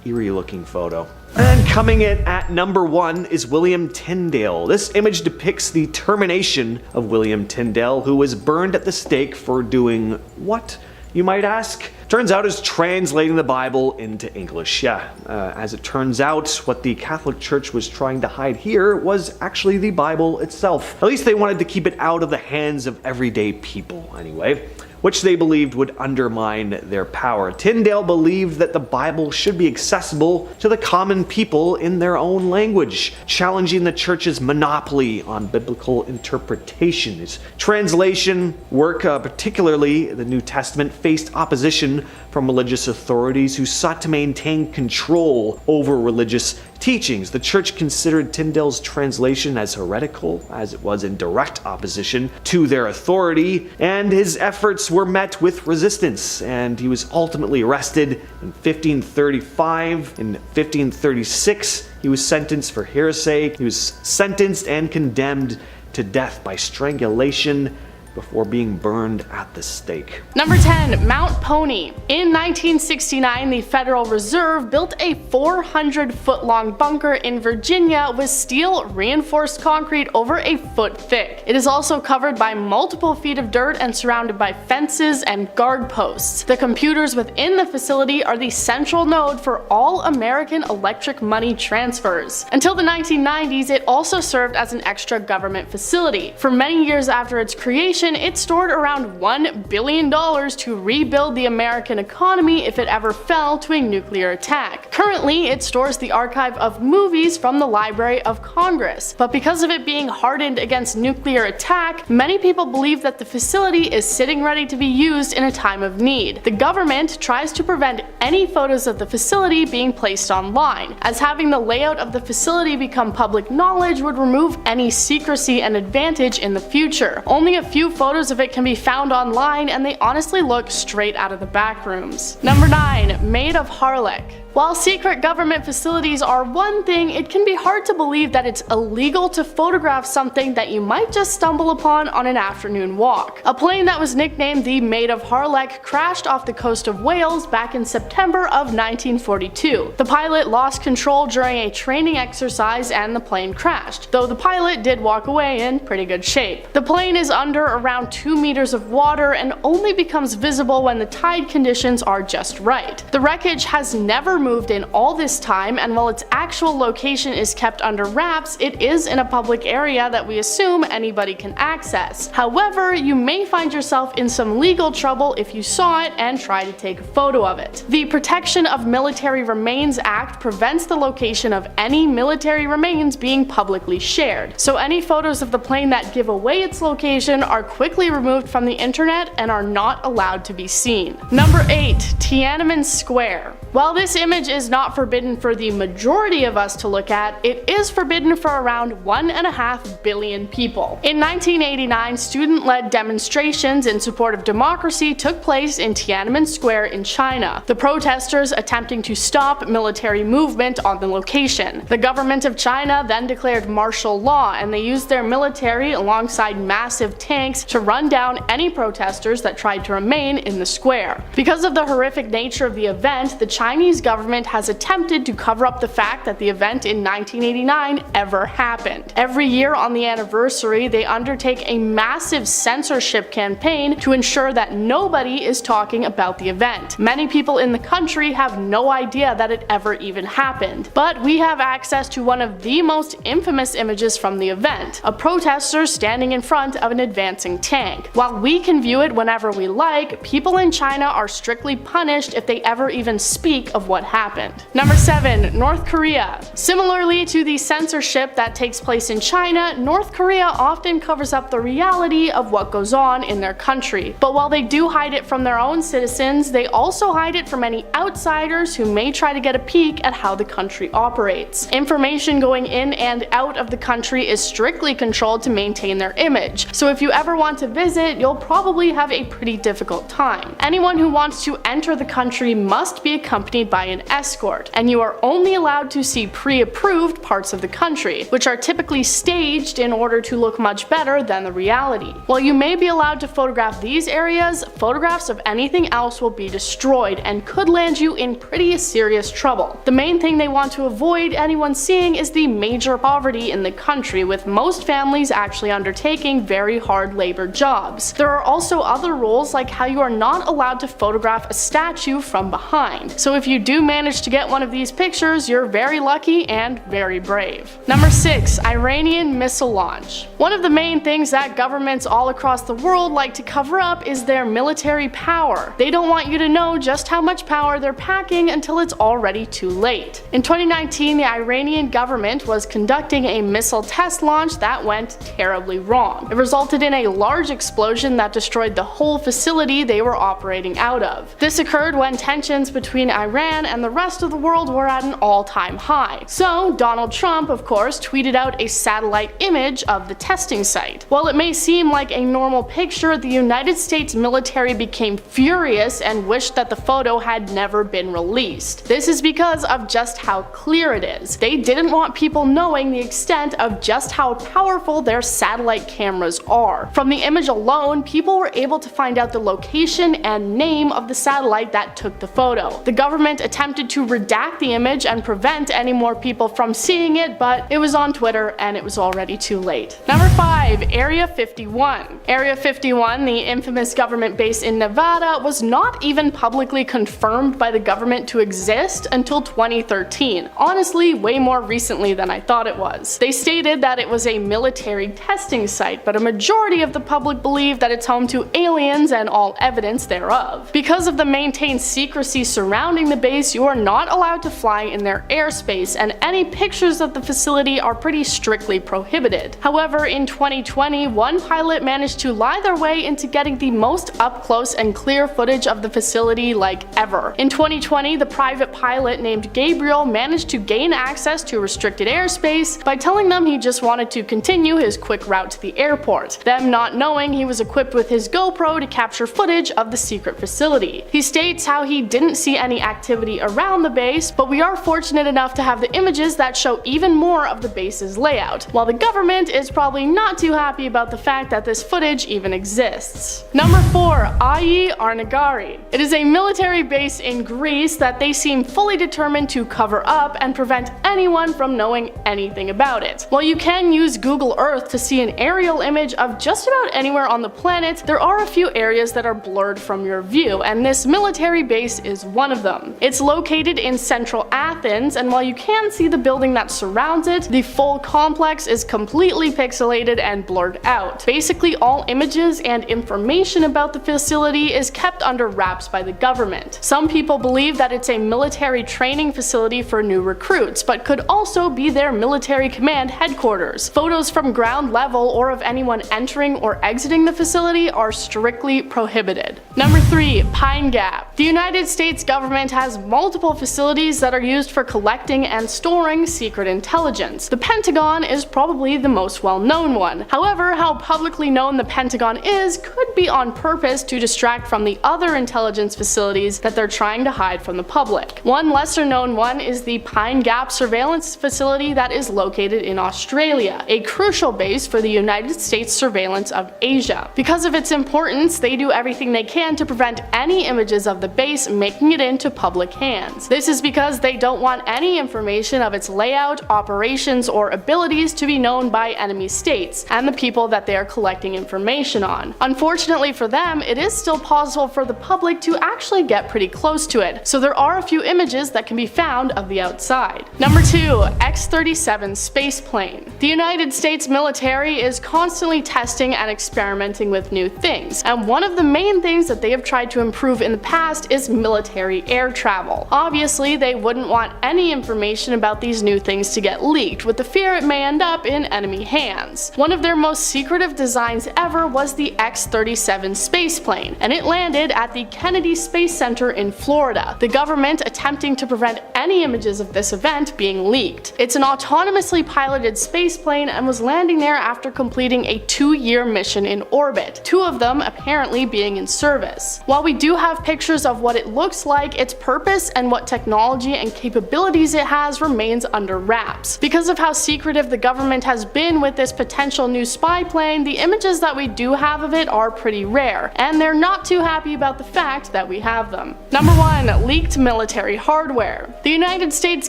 eerie looking photo. And coming in at number 1 is William Tyndale. This image depicts the termination of William Tyndale, who was burned at the stake for doing what, you might ask? turns out is translating the Bible into English. As it turns out, what the Catholic Church was trying to hide here was actually the Bible itself. At least they wanted to keep it out of the hands of everyday people, anyway, which they believed would undermine their power. Tyndale believed that the Bible should be accessible to the common people in their own language, challenging the church's monopoly on biblical interpretation. His translation work, particularly the New Testament, faced opposition from religious authorities who sought to maintain control over religious teachings. The church considered Tyndale's translation as heretical, as it was in direct opposition to their authority, and his efforts were met with resistance, and he was ultimately arrested in 1535. In 1536, he was sentenced for heresy. He was sentenced and condemned to death by strangulation before being burned at the stake. Number 10. Mount Pony. In 1969, the Federal Reserve built a 400-foot-long bunker in Virginia with steel reinforced concrete over a foot thick. It is also covered by multiple feet of dirt and surrounded by fences and guard posts. The computers within the facility are the central node for all American electric money transfers. Until the 1990s, it also served as an extra government facility. For many years after its creation, it stored around $1 billion to rebuild the American economy if it ever fell to a nuclear attack. Currently, it stores the archive of movies from the Library of Congress, but because of it being hardened against nuclear attack, many people believe that the facility is sitting ready to be used in a time of need. The government tries to prevent any photos of the facility being placed online, as having the layout of the facility become public knowledge would remove any secrecy and advantage in the future. Only a few photos of it can be found online, and they honestly look straight out of the back rooms. Number 9. Maid of Harlech. While secret government facilities are one thing, it can be hard to believe that it's illegal to photograph something that you might just stumble upon on an afternoon walk. A plane that was nicknamed the Maid of Harlech crashed off the coast of Wales back in September of 1942. The pilot lost control during a training exercise and the plane crashed, though the pilot did walk away in pretty good shape. The plane is under around 2 meters of water and only becomes visible when the tide conditions are just right. The wreckage has never moved in all this time, and while its actual location is kept under wraps, it is in a public area that we assume anybody can access. However, you may find yourself in some legal trouble if you saw it and try to take a photo of it. The Protection of Military Remains Act prevents the location of any military remains being publicly shared, so any photos of the plane that give away its location are quickly removed from the internet and are not allowed to be seen. Number 8. Tiananmen Square. While this image is not forbidden for the majority of us to look at, it is forbidden for around 1.5 billion people. In 1989, student-led demonstrations in support of democracy took place in Tiananmen Square in China, the protesters attempting to stop military movement on the location. The government of China then declared martial law, and they used their military alongside massive tanks to run down any protesters that tried to remain in the square. Because of the horrific nature of the event, the Chinese government has attempted to cover up the fact that the event in 1989 ever happened. Every year on the anniversary, they undertake a massive censorship campaign to ensure that nobody is talking about the event. Many people in the country have no idea that it ever even happened, but we have access to one of the most infamous images from the event, a protester standing in front of an advancing tank. While we can view it whenever we like, people in China are strictly punished if they ever even speak of what happened. Number 7. North Korea. Similarly to the censorship that takes place in China, North Korea often covers up the reality of what goes on in their country. But while they do hide it from their own citizens, they also hide it from any outsiders who may try to get a peek at how the country operates. Information going in and out of the country is strictly controlled to maintain their image, so if you ever want to visit, you'll probably have a pretty difficult time. Anyone who wants to enter the country must be accompanied by an escort, and you are only allowed to see pre-approved parts of the country, which are typically staged in order to look much better than the reality. While you may be allowed to photograph these areas, photographs of anything else will be destroyed and could land you in pretty serious trouble. The main thing they want to avoid anyone seeing is the major poverty in the country, with most families actually undertaking very hard labor labor jobs. There are also other rules like how you are not allowed to photograph a statue from behind. So if you do manage to get one of these pictures, you're very lucky and very brave. Number 6. Iranian missile launch. One of the main things that governments all across the world like to cover up is their military power. They don't want you to know just how much power they're packing until it's already too late. In 2019, the Iranian government was conducting a missile test launch that went terribly wrong. It resulted in a large explosion that destroyed the whole facility they were operating out of. This occurred when tensions between Iran and the rest of the world were at an all-time high. So Donald Trump, of course, tweeted out a satellite image of the testing site. While it may seem like a normal picture, the United States military became furious and wished that the photo had never been released. This is because of just how clear it is. They didn't want people knowing the extent of just how powerful their satellite cameras are. From the image alone, people were able to find out the location and name of the satellite that took the photo. The government attempted to redact the image and prevent any more people from seeing it, but it was on Twitter and it was already too late. Number 5. Area 51. Area 51, the infamous government base in Nevada, was not even publicly confirmed by the government to exist until 2013. Honestly, way more recently than I thought it was. They stated that it was a military testing site, but a majority of the public believe that it's home to aliens and all evidence thereof. Because of the maintained secrecy surrounding the base, you are not allowed to fly in their airspace, and any pictures of the facility are pretty strictly prohibited. However, in 2020, one pilot managed to lie their way into getting the most up-close and clear footage of the facility like ever. In 2020, the private pilot named Gabriel managed to gain access to restricted airspace by telling them he just wanted to continue his quick route to the airport, them not knowing he was equipped with his GoPro to capture footage of the secret facility. He states how he didn't see any activity around the base, but we are fortunate enough to have the images that show even more of the base's layout, while the government is probably not too happy about the fact that this footage even exists. Number 4. Ai Arnagari. It is a military base in Greece that they seem fully determined to cover up and prevent anyone from knowing anything about it. While you can use Google Earth to see an aerial image of just about anywhere on the planet, there are a few areas that are blurred from your view, and this military base is one of them. It's located in central Athens, and while you can see the building that surrounds it, the full complex is completely pixelated and blurred out. Basically, all images and information about the facility is kept under wraps by the government. Some people believe that it's a military training facility for new recruits, but could also be their military command headquarters. Photos from ground level or of anyone entering or exiting the facility are strictly prohibited. Number 3. Pine Gap. The United States government has multiple facilities that are used for collecting and storing secret intelligence. The Pentagon is probably the most well-known one. However, how publicly known the Pentagon is could be on purpose to distract from the other intelligence facilities that they're trying to hide from the public. One lesser-known one is the Pine Gap surveillance facility that is located in Australia, a crucial base for the United States surveillance of Asia. Because of its importance, they do everything they can to prevent any images of the base making it into public hands. This is because they don't want any information of its layout, operations, or abilities to be known by enemy states and the people that they are collecting information on. Unfortunately for them, it is still possible for the public to actually get pretty close to it, so there are a few images that can be found of the outside. Number 2. X-37 space plane. The United States military is constantly testing and experimenting with new things, and one of the main things that they have tried to improve in the past is military air travel. Obviously, they wouldn't want any information about these new things to get leaked, with the fear it may end up in enemy hands. One of their most secretive designs ever was the X-37 space plane, and it landed at the Kennedy Space Center in Florida, the government attempting to prevent any images of this event being leaked. It's an autonomously piloted space plane and was landing there after completing a 2-year mission in orbit, 2 of them apparently being in service. While we do have pictures of what it looks like, its purpose and what technology and capabilities it has remains under wraps. Because of how secretive the government has been with this potential new spy plane, the images that we do have of it are pretty rare, and they're not too happy about the fact that we have them. Number 1. Leaked military hardware. The The United States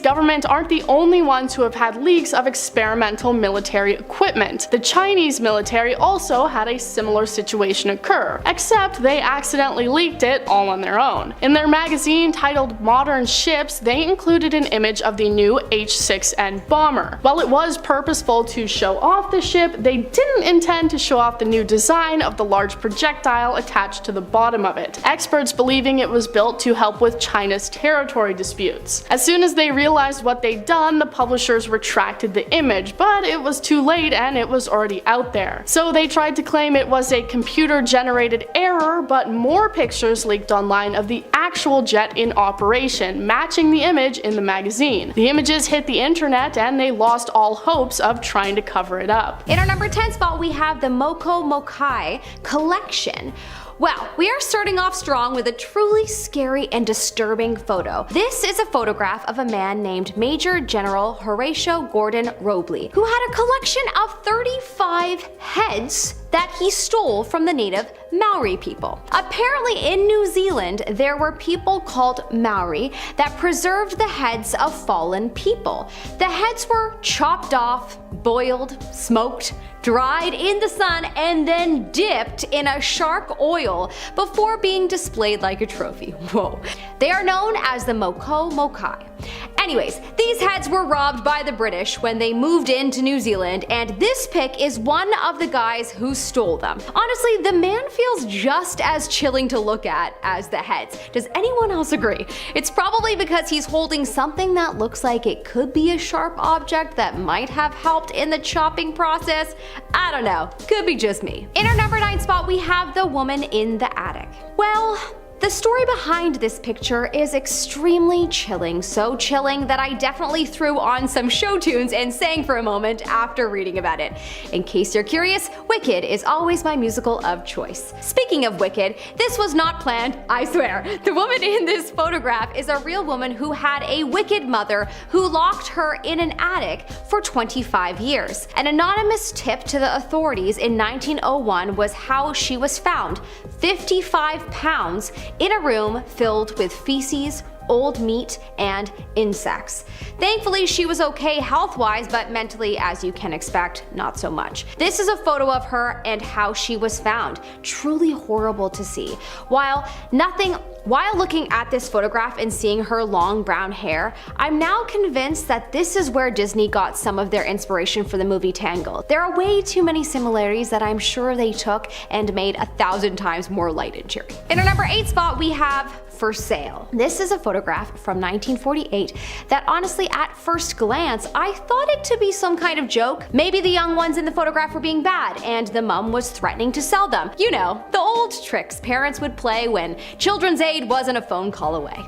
government aren't the only ones who have had leaks of experimental military equipment. The Chinese military also had a similar situation occur, except they accidentally leaked it all on their own. In their magazine titled Modern Ships, they included an image of the new H-6N bomber. While it was purposeful to show off the ship, they didn't intend to show off the new design of the large projectile attached to the bottom of it, experts believing it was built to help with China's territory disputes. As soon as they realized what they'd done, the publishers retracted the image, but it was too late and it was already out there. So they tried to claim it was a computer-generated error, but more pictures leaked online of the actual jet in operation, matching the image in the magazine. The images hit the internet and they lost all hopes of trying to cover it up. In our number 10 spot, we have the Moco collection. Well, we are starting off strong with a truly scary and disturbing photo. This is a photograph of a man named Major General Horatio Gordon Robley, who had a collection of 35 heads that he stole from the native Maori people. Apparently in New Zealand, there were people called Maori that preserved the heads of fallen people. The heads were chopped off, boiled, smoked, dried in the sun, and then dipped in a shark oil before being displayed like a trophy. Whoa. They are known as the Moco. Anyways, these heads were robbed by the British when they moved into New Zealand, and this pic is one of the guys who stole them. Honestly, the man feels just as chilling to look at as the heads. Does anyone else agree? It's probably because he's holding something that looks like it could be a sharp object that might have helped in the chopping process. I don't know, could be just me. In our number 9 spot, we have the woman in the attic. Well, the story behind this picture is extremely chilling, so chilling that I definitely threw on some show tunes and sang for a moment after reading about it. In case you're curious, Wicked is always my musical of choice. Speaking of Wicked, this was not planned, I swear. The woman in this photograph is a real woman who had a wicked mother who locked her in an attic for 25 years. An anonymous tip to the authorities in 1901 was how she was found, 55 pounds in a room filled with feces, old meat, and insects. Thankfully, she was okay health-wise, but mentally, as you can expect, not so much. This is a photo of her and how she was found. Truly horrible to see. While looking at this photograph and seeing her long brown hair, I'm now convinced that this is where Disney got some of their inspiration for the movie Tangled. There are way too many similarities that I'm sure they took and made 1,000 times more light and cheery. In our number 8 spot, we have For Sale. This is a photograph from 1948 that honestly at first glance I thought it to be some kind of joke. Maybe the young ones in the photograph were being bad and the mom was threatening to sell them. You know, the old tricks parents would play when children's aid wasn't a phone call away.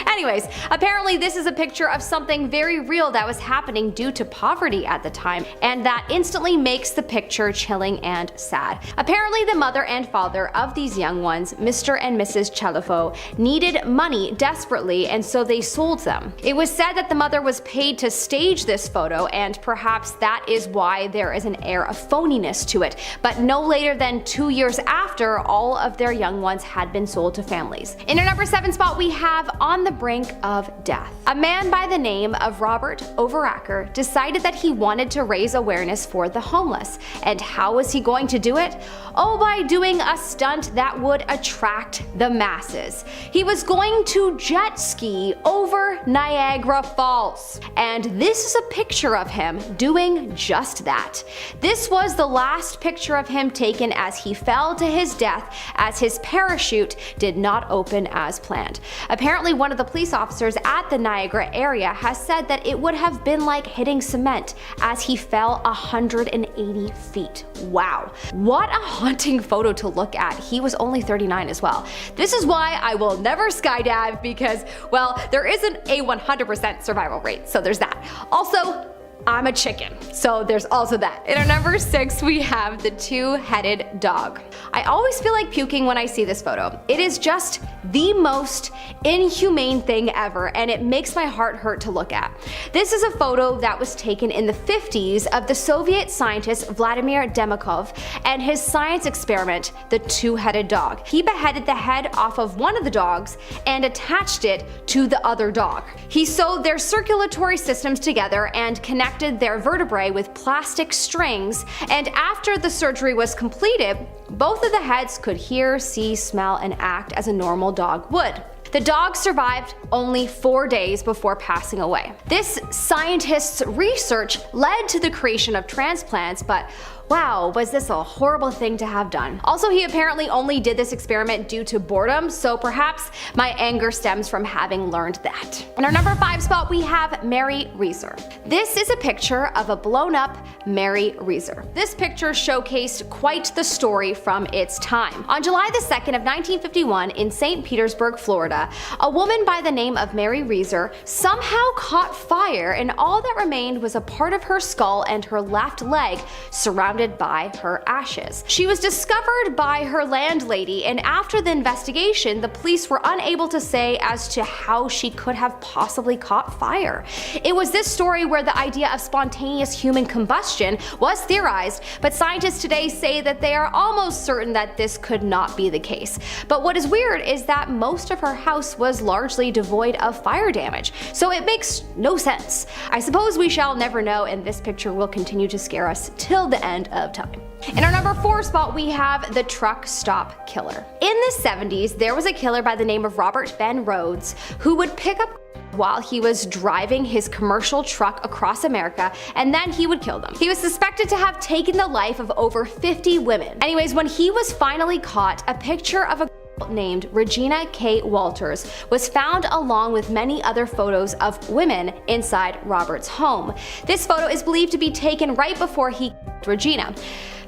Anyways, apparently this is a picture of something very real that was happening due to poverty at the time, and that instantly makes the picture chilling and sad. Apparently the mother and father of these young ones, Mr. and Mrs. Chalifo, needed money desperately, and so they sold them. It was said that the mother was paid to stage this photo, and perhaps that is why there is an air of phoniness to it, but no later than 2 years after, all of their young ones had been sold to families. In our number 7 spot, we have On the Brink of Death. A man by the name of Robert Overacker decided that he wanted to raise awareness for the homeless. And how was he going to do it? Oh, by doing a stunt that would attract the masses. He was going to jet ski over Niagara Falls. And this is a picture of him doing just that. This was the last picture of him taken as he fell to his death, as his parachute did not open as planned. Apparently one of the police officers at the Niagara area has said that it would have been like hitting cement as he fell 180 feet. Wow. What a haunting photo to look at. He was only 39 as well. This is why I will never skydive because, well, there isn't a 100% survival rate, so there's that. Also, I'm a chicken. So there's also that. In our number 6, we have the two-headed dog. I always feel like puking when I see this photo. It is just the most inhumane thing ever, and it makes my heart hurt to look at. This is a photo that was taken in the 50s of the Soviet scientist Vladimir Demikov and his science experiment, the two-headed dog. He beheaded the head off of one of the dogs and attached it to the other dog. He sewed their circulatory systems together and connected their vertebrae with plastic strings, and after the surgery was completed, both of the heads could hear, see, smell, and act as a normal dog would. The dog survived only 4 days before passing away. This scientist's research led to the creation of transplants, but wow, was this a horrible thing to have done. Also, he apparently only did this experiment due to boredom, so perhaps my anger stems from having learned that. In our number 5 spot, we have Mary Reeser. This is a picture of a blown up Mary Reeser. This picture showcased quite the story from its time. On July the 2nd of 1951 in St. Petersburg, Florida, a woman by the name of Mary Reeser somehow caught fire, and all that remained was a part of her skull and her left leg surrounded by her ashes. She was discovered by her landlady, and after the investigation, the police were unable to say as to how she could have possibly caught fire. It was this story where the idea of spontaneous human combustion was theorized, but scientists today say that they are almost certain that this could not be the case. But what is weird is that most of her house was largely devoid of fire damage, so it makes no sense. I suppose we shall never know, and this picture will continue to scare us till the end of time. In our number 4 spot, we have the truck stop killer. In the 70s, there was a killer by the name of Robert Ben Rhodes who would pick up while he was driving his commercial truck across America, and then he would kill them. He was suspected to have taken the life of over 50 women. Anyways, when he was finally caught, a picture of a named Regina K. Walters was found along with many other photos of women inside Robert's home. This photo is believed to be taken right before he killed Regina.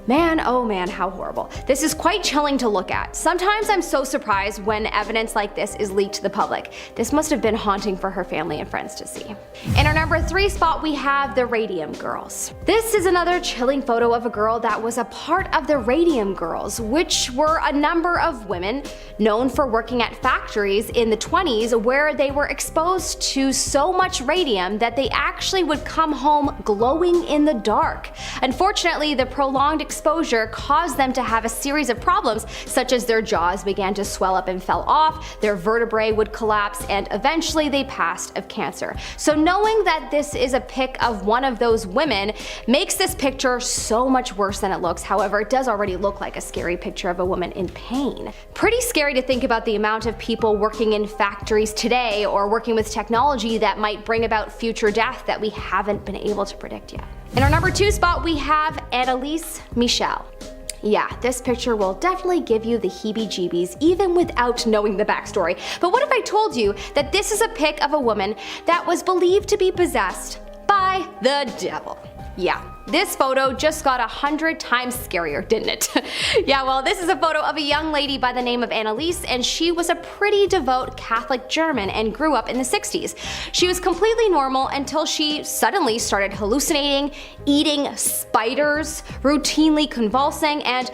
Man, oh man, how horrible. This is quite chilling to look at. Sometimes I'm so surprised when evidence like this is leaked to the public. This must have been haunting for her family and friends to see. In our number 3 spot, we have the Radium Girls. This is another chilling photo of a girl that was a part of the Radium Girls, which were a number of women known for working at factories in the 20s where they were exposed to so much radium that they actually would come home glowing in the dark. Unfortunately, the prolonged exposure caused them to have a series of problems, such as their jaws began to swell up and fell off, their vertebrae would collapse, and eventually they passed of cancer. So knowing that this is a pic of one of those women makes this picture so much worse than it looks. However, it does already look like a scary picture of a woman in pain. Pretty scary to think about the amount of people working in factories today or working with technology that might bring about future death that we haven't been able to predict yet. In our number 2 spot, we have Anneliese Michel. Yeah, this picture will definitely give you the heebie-jeebies even without knowing the backstory. But what if I told you that this is a pic of a woman that was believed to be possessed by the devil? Yeah, this photo just got 100 times scarier, didn't it? Yeah, well, this is a photo of a young lady by the name of Anneliese, and she was a pretty devout Catholic German and grew up in the 60s. She was completely normal until she suddenly started hallucinating, eating spiders, routinely convulsing, and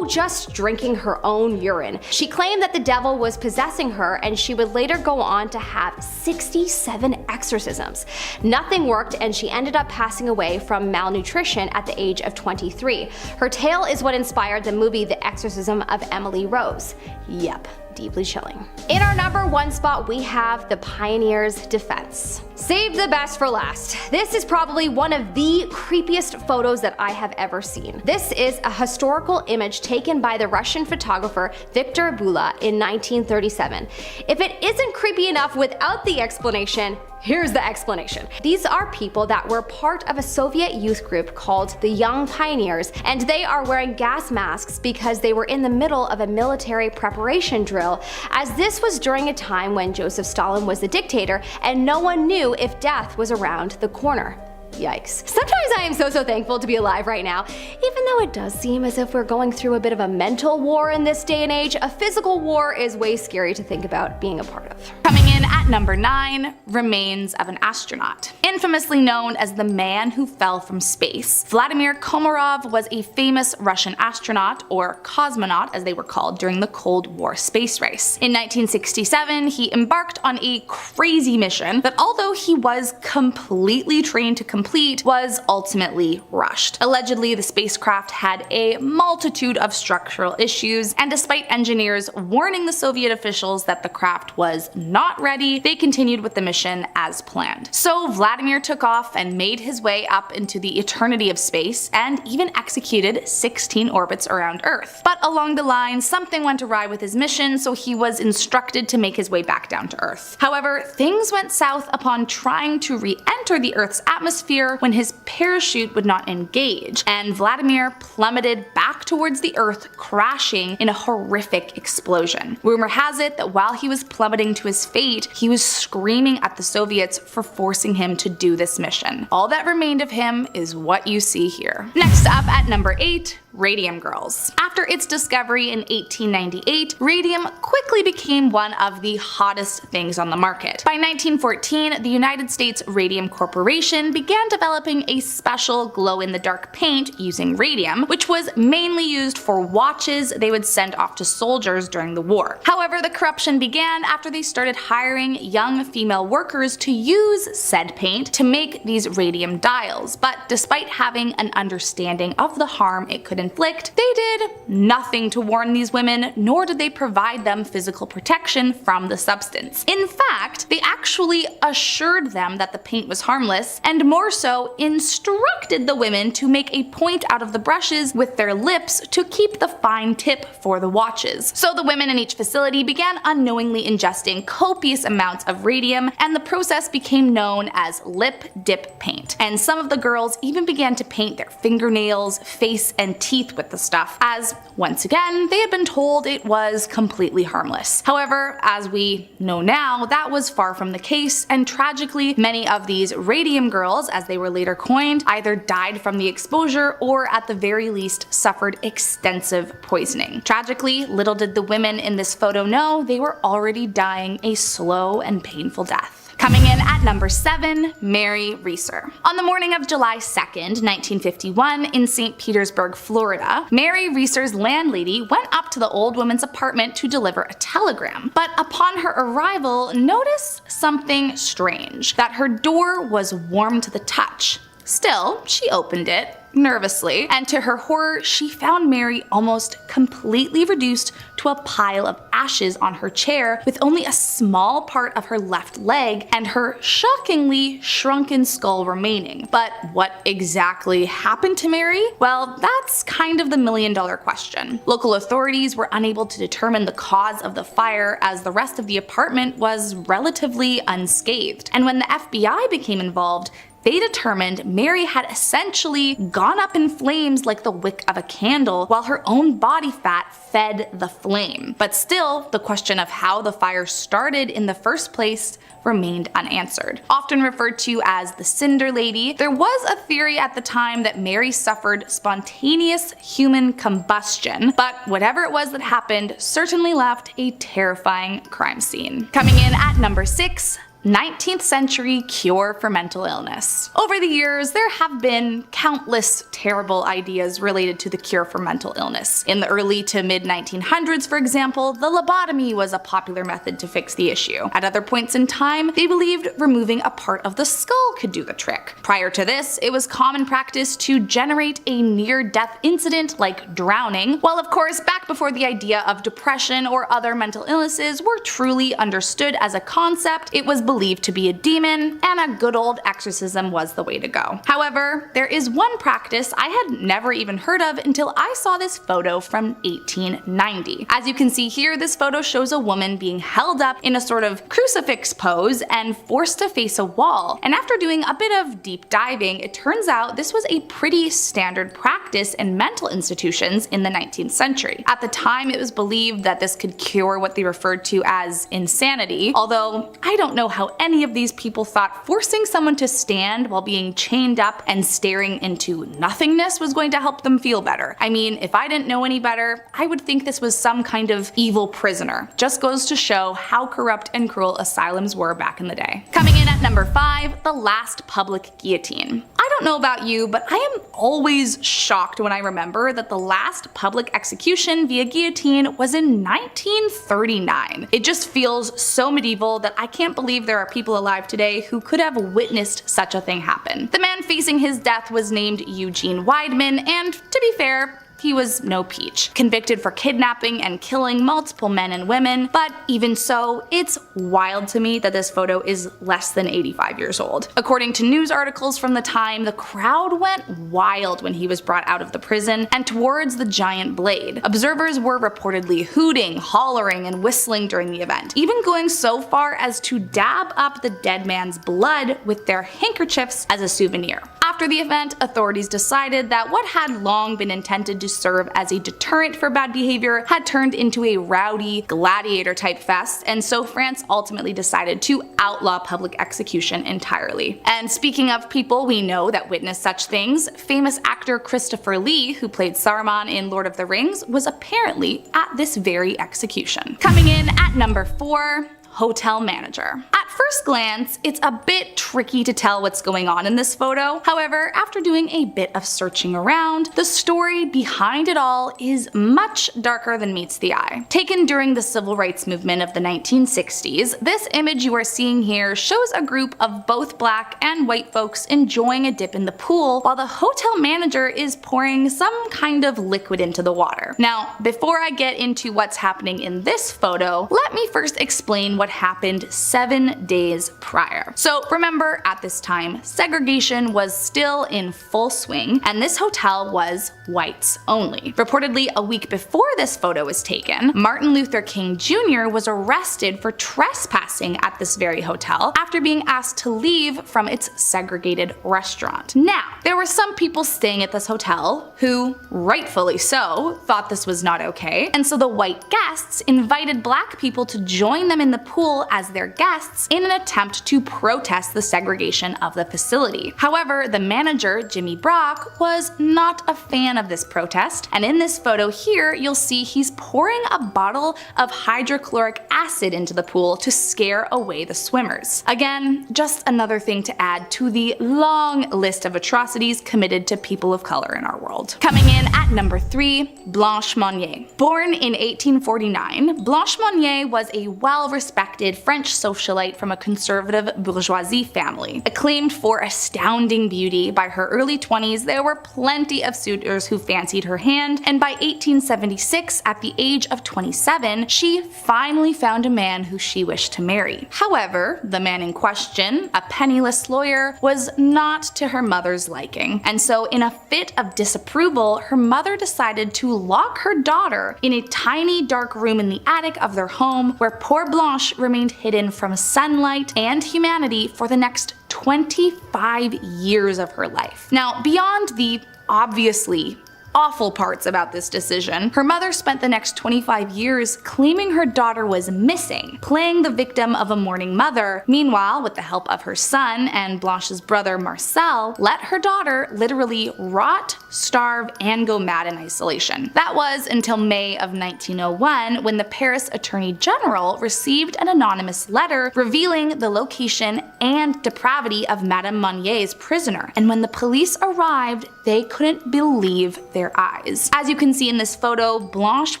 just drinking her own urine. She claimed that the devil was possessing her, and she would later go on to have 67 exorcisms. Nothing worked, and she ended up passing away from malnutrition at the age of 23. Her tale is what inspired the movie The Exorcism of Emily Rose. Yep, deeply chilling. In our number 1 spot, we have the Pioneer's Defense. Save the best for last. This is probably one of the creepiest photos that I have ever seen. This is a historical image taken by the Russian photographer Viktor Bula in 1937. If it isn't creepy enough without the explanation, here's the explanation. These are people that were part of a Soviet youth group called the Young Pioneers, and they are wearing gas masks because they were in the middle of a military preparation drill, as this was during a time when Joseph Stalin was the dictator and no one knew if death was around the corner. Yikes. Sometimes I am so thankful to be alive right now. Even though it does seem as if we're going through a bit of a mental war in this day and age, a physical war is way scary to think about being a part of. Coming in at number 9, remains of an astronaut. Infamously known as the man who fell from space, Vladimir Komarov was a famous Russian astronaut, or cosmonaut as they were called, during the Cold War space race. In 1967, he embarked on a crazy mission that, although he was completely trained to complete, was ultimately rushed. Allegedly, the spacecraft had a multitude of structural issues, and despite engineers warning the Soviet officials that the craft was not ready, they continued with the mission as planned. So Vladimir took off and made his way up into the eternity of space, and even executed 16 orbits around Earth. But along the line, something went awry with his mission, so he was instructed to make his way back down to Earth. However, things went south upon trying to re-enter the Earth's atmosphere when his parachute would not engage, and Vladimir plummeted back towards the Earth, crashing in a horrific explosion. Rumor has it that while he was plummeting to his fate, he was screaming at the Soviets for forcing him to do this mission. All that remained of him is what you see here. Next up at number 8, radium girls. After its discovery in 1898, radium quickly became one of the hottest things on the market. By 1914, the United States Radium Corporation began developing a special glow-in-the-dark paint using radium, which was mainly used for watches they would send off to soldiers during the war. However, the corruption began after they started hiring young female workers to use said paint to make these radium dials, but despite having an understanding of the harm it could inflict, they did nothing to warn these women, nor did they provide them physical protection from the substance. In fact, they actually assured them that the paint was harmless, and more so, instructed the women to make a point out of the brushes with their lips to keep the fine tip for the watches. So the women in each facility began unknowingly ingesting copious amounts of radium, and the process became known as lip dip paint. And some of the girls even began to paint their fingernails, face, and teeth with the stuff, as once again, they had been told it was completely harmless. However, as we know now, that was far from the case, and tragically, many of these radium girls, as they were later coined, either died from the exposure or at the very least suffered extensive poisoning. Tragically, little did the women in this photo know they were already dying a slow and painful death. Coming in at number 7, Mary Reeser. On the morning of July 2nd, 1951, in St. Petersburg, Florida, Mary Reeser's landlady went up to the old woman's apartment to deliver a telegram. But upon her arrival, noticed something strange, that her door was warm to the touch. Still, she opened it nervously, and to her horror, she found Mary almost completely reduced to a pile of ashes on her chair, with only a small part of her left leg and her shockingly shrunken skull remaining. But what exactly happened to Mary? Well, that's kind of the million-dollar question. Local authorities were unable to determine the cause of the fire, as the rest of the apartment was relatively unscathed. And when the FBI became involved, they determined Mary had essentially gone up in flames like the wick of a candle, while her own body fat fed the flame. But still, the question of how the fire started in the first place remained unanswered. Often referred to as the Cinder Lady, there was a theory at the time that Mary suffered spontaneous human combustion, but whatever it was that happened certainly left a terrifying crime scene. Coming in at number 6, 19th century cure for mental illness. Over the years, there have been countless terrible ideas related to the cure for mental illness. In the early to mid 1900s, for example, the lobotomy was a popular method to fix the issue. At other points in time, they believed removing a part of the skull could do the trick. Prior to this, it was common practice to generate a near-death incident like drowning, while of course back before the idea of depression or other mental illnesses were truly understood as a concept, it was believed to be a demon, and a good old exorcism was the way to go. However, there is one practice I had never even heard of until I saw this photo from 1890. As you can see here, this photo shows a woman being held up in a sort of crucifix pose and forced to face a wall. And after doing a bit of deep diving, it turns out this was a pretty standard practice in mental institutions in the 19th century. At the time, it was believed that this could cure what they referred to as insanity, although I don't know how how any of these people thought forcing someone to stand while being chained up and staring into nothingness was going to help them feel better. I mean, if I didn't know any better, I would think this was some kind of evil prisoner. Just goes to show how corrupt and cruel asylums were back in the day. Coming in at number 5, the last public guillotine. I don't know about you, but I am always shocked when I remember that the last public execution via guillotine was in 1939. It just feels so medieval that I can't believe there are people alive today who could have witnessed such a thing happen. The man facing his death was named Eugene Weidman, and to be fair, he was no peach. Convicted for kidnapping and killing multiple men and women, but even so, it's wild to me that this photo is less than 85 years old. According to news articles from the time, the crowd went wild when he was brought out of the prison and towards the giant blade. Observers were reportedly hooting, hollering, and whistling during the event, even going so far as to dab up the dead man's blood with their handkerchiefs as a souvenir. After the event, authorities decided that what had long been intended to serve as a deterrent for bad behavior had turned into a rowdy, gladiator-type fest, and so France ultimately decided to outlaw public execution entirely. And speaking of people we know that witnessed such things, famous actor Christopher Lee, who played Saruman in Lord of the Rings, was apparently at this very execution. Coming in at number 4, hotel manager. At first glance, it's a bit tricky to tell what's going on in this photo. However, after doing a bit of searching around, the story behind it all is much darker than meets the eye. Taken during the civil rights movement of the 1960s, this image you are seeing here shows a group of both black and white folks enjoying a dip in the pool while the hotel manager is pouring some kind of liquid into the water. Now, before I get into what's happening in this photo, let me first explain what happened 7 days prior. So remember, at this time, segregation was still in full swing, and this hotel was whites only. Reportedly, a week before this photo was taken, Martin Luther King Jr. was arrested for trespassing at this very hotel after being asked to leave from its segregated restaurant. Now, there were some people staying at this hotel who, rightfully so, thought this was not okay, and so the white guests invited black people to join them in the pool as their guests in an attempt to protest the segregation of the facility. However, the manager, Jimmy Brock, was not a fan of this protest, and in this photo here, you'll see he's pouring a bottle of hydrochloric acid into the pool to scare away the swimmers. Again, just another thing to add to the long list of atrocities committed to people of color in our world. Coming in at number 3, Blanche Monnier. Born in 1849, Blanche Monnier was a well-respected French socialite from a conservative bourgeoisie family. Acclaimed for astounding beauty, by her early 20s there were plenty of suitors who fancied her hand, and by 1876, at the age of 27, she finally found a man who she wished to marry. However, the man in question, a penniless lawyer, was not to her mother's liking, and so in a fit of disapproval, her mother decided to lock her daughter in a tiny dark room in the attic of their home, where poor Blanche remained hidden from sunlight and humanity for the next 25 years of her life. Now, beyond the obviously awful parts about this decision, her mother spent the next 25 years claiming her daughter was missing, playing the victim of a mourning mother. Meanwhile, with the help of her son and Blanche's brother Marcel, let her daughter literally rot, starve, and go mad in isolation. That was until May of 1901, when the Paris Attorney General received an anonymous letter revealing the location and depravity of Madame Monnier's prisoner, and when the police arrived, they couldn't believe their eyes. As you can see in this photo, Blanche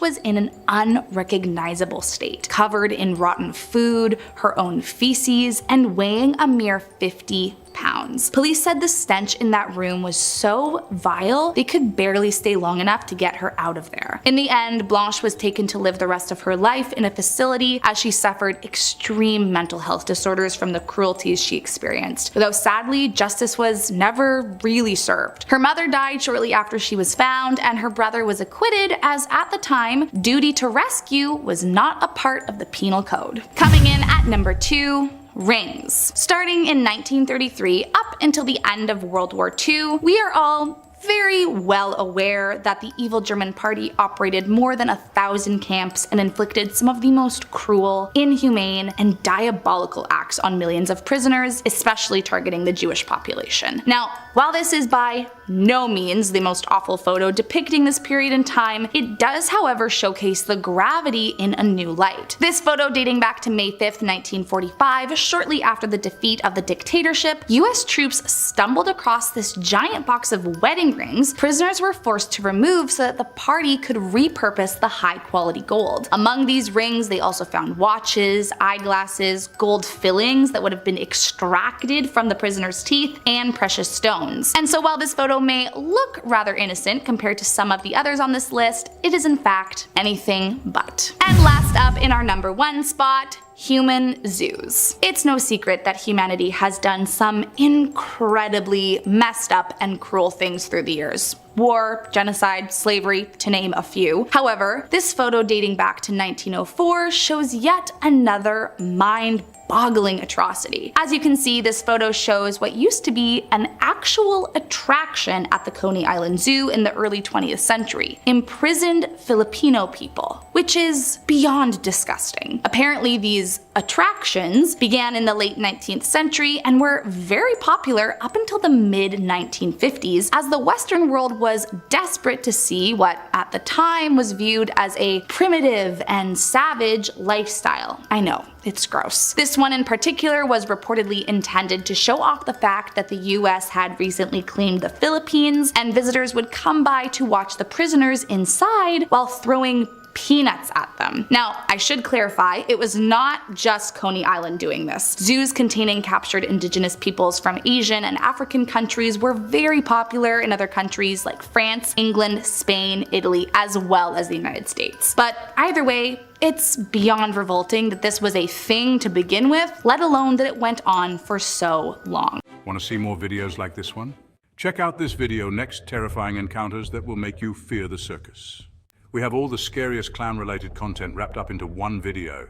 was in an unrecognizable state, covered in rotten food, her own feces, and weighing a mere 50 pounds. Police said the stench in that room was so vile they could barely stay long enough to get her out of there. In the end, Blanche was taken to live the rest of her life in a facility as she suffered extreme mental health disorders from the cruelties she experienced, though sadly justice was never really served. Her mother died shortly after she was found, and her brother was acquitted, as at the time, duty to rescue was not a part of the penal code. Coming in at number 2, rings. Starting in 1933 up until the end of World War II, we are all very well aware that the evil German party operated more than 1,000 camps and inflicted some of the most cruel, inhumane, and diabolical acts on millions of prisoners, especially targeting the Jewish population. Now, while this is by no means the most awful photo depicting this period in time, it does, however, showcase the gravity in a new light. This photo, dating back to May 5th, 1945, shortly after the defeat of the dictatorship, US troops stumbled across this giant box of wedding rings prisoners were forced to remove so that the party could repurpose the high-quality gold. Among these rings, they also found watches, eyeglasses, gold fillings that would have been extracted from the prisoners' teeth, and precious stones. And so while this photo may look rather innocent compared to some of the others on this list, it is in fact anything but. And last up in our number 1 spot, human zoos. It's no secret that humanity has done some incredibly messed up and cruel things through the years. War, genocide, slavery, to name a few. However, this photo dating back to 1904 shows yet another mind-boggling atrocity. As you can see, this photo shows what used to be an actual attraction at the Coney Island Zoo in the early 20th century: imprisoned Filipino people, which is beyond disgusting. Apparently, these attractions began in the late 19th century and were very popular up until the mid-1950s, as the Western world was desperate to see what at the time was viewed as a primitive and savage lifestyle. I know, it's gross. This one in particular was reportedly intended to show off the fact that the US had recently claimed the Philippines, and visitors would come by to watch the prisoners inside while throwing peanuts at them. Now, I should clarify, it was not just Coney Island doing this. Zoos containing captured indigenous peoples from Asian and African countries were very popular in other countries like France, England, Spain, Italy, as well as the United States. But either way, it's beyond revolting that this was a thing to begin with, let alone that it went on for so long. Want to see more videos like this one? Check out this video next: terrifying encounters that will make you fear the circus. We have all the scariest clown-related content wrapped up into one video.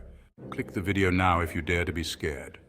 Click the video now if you dare to be scared.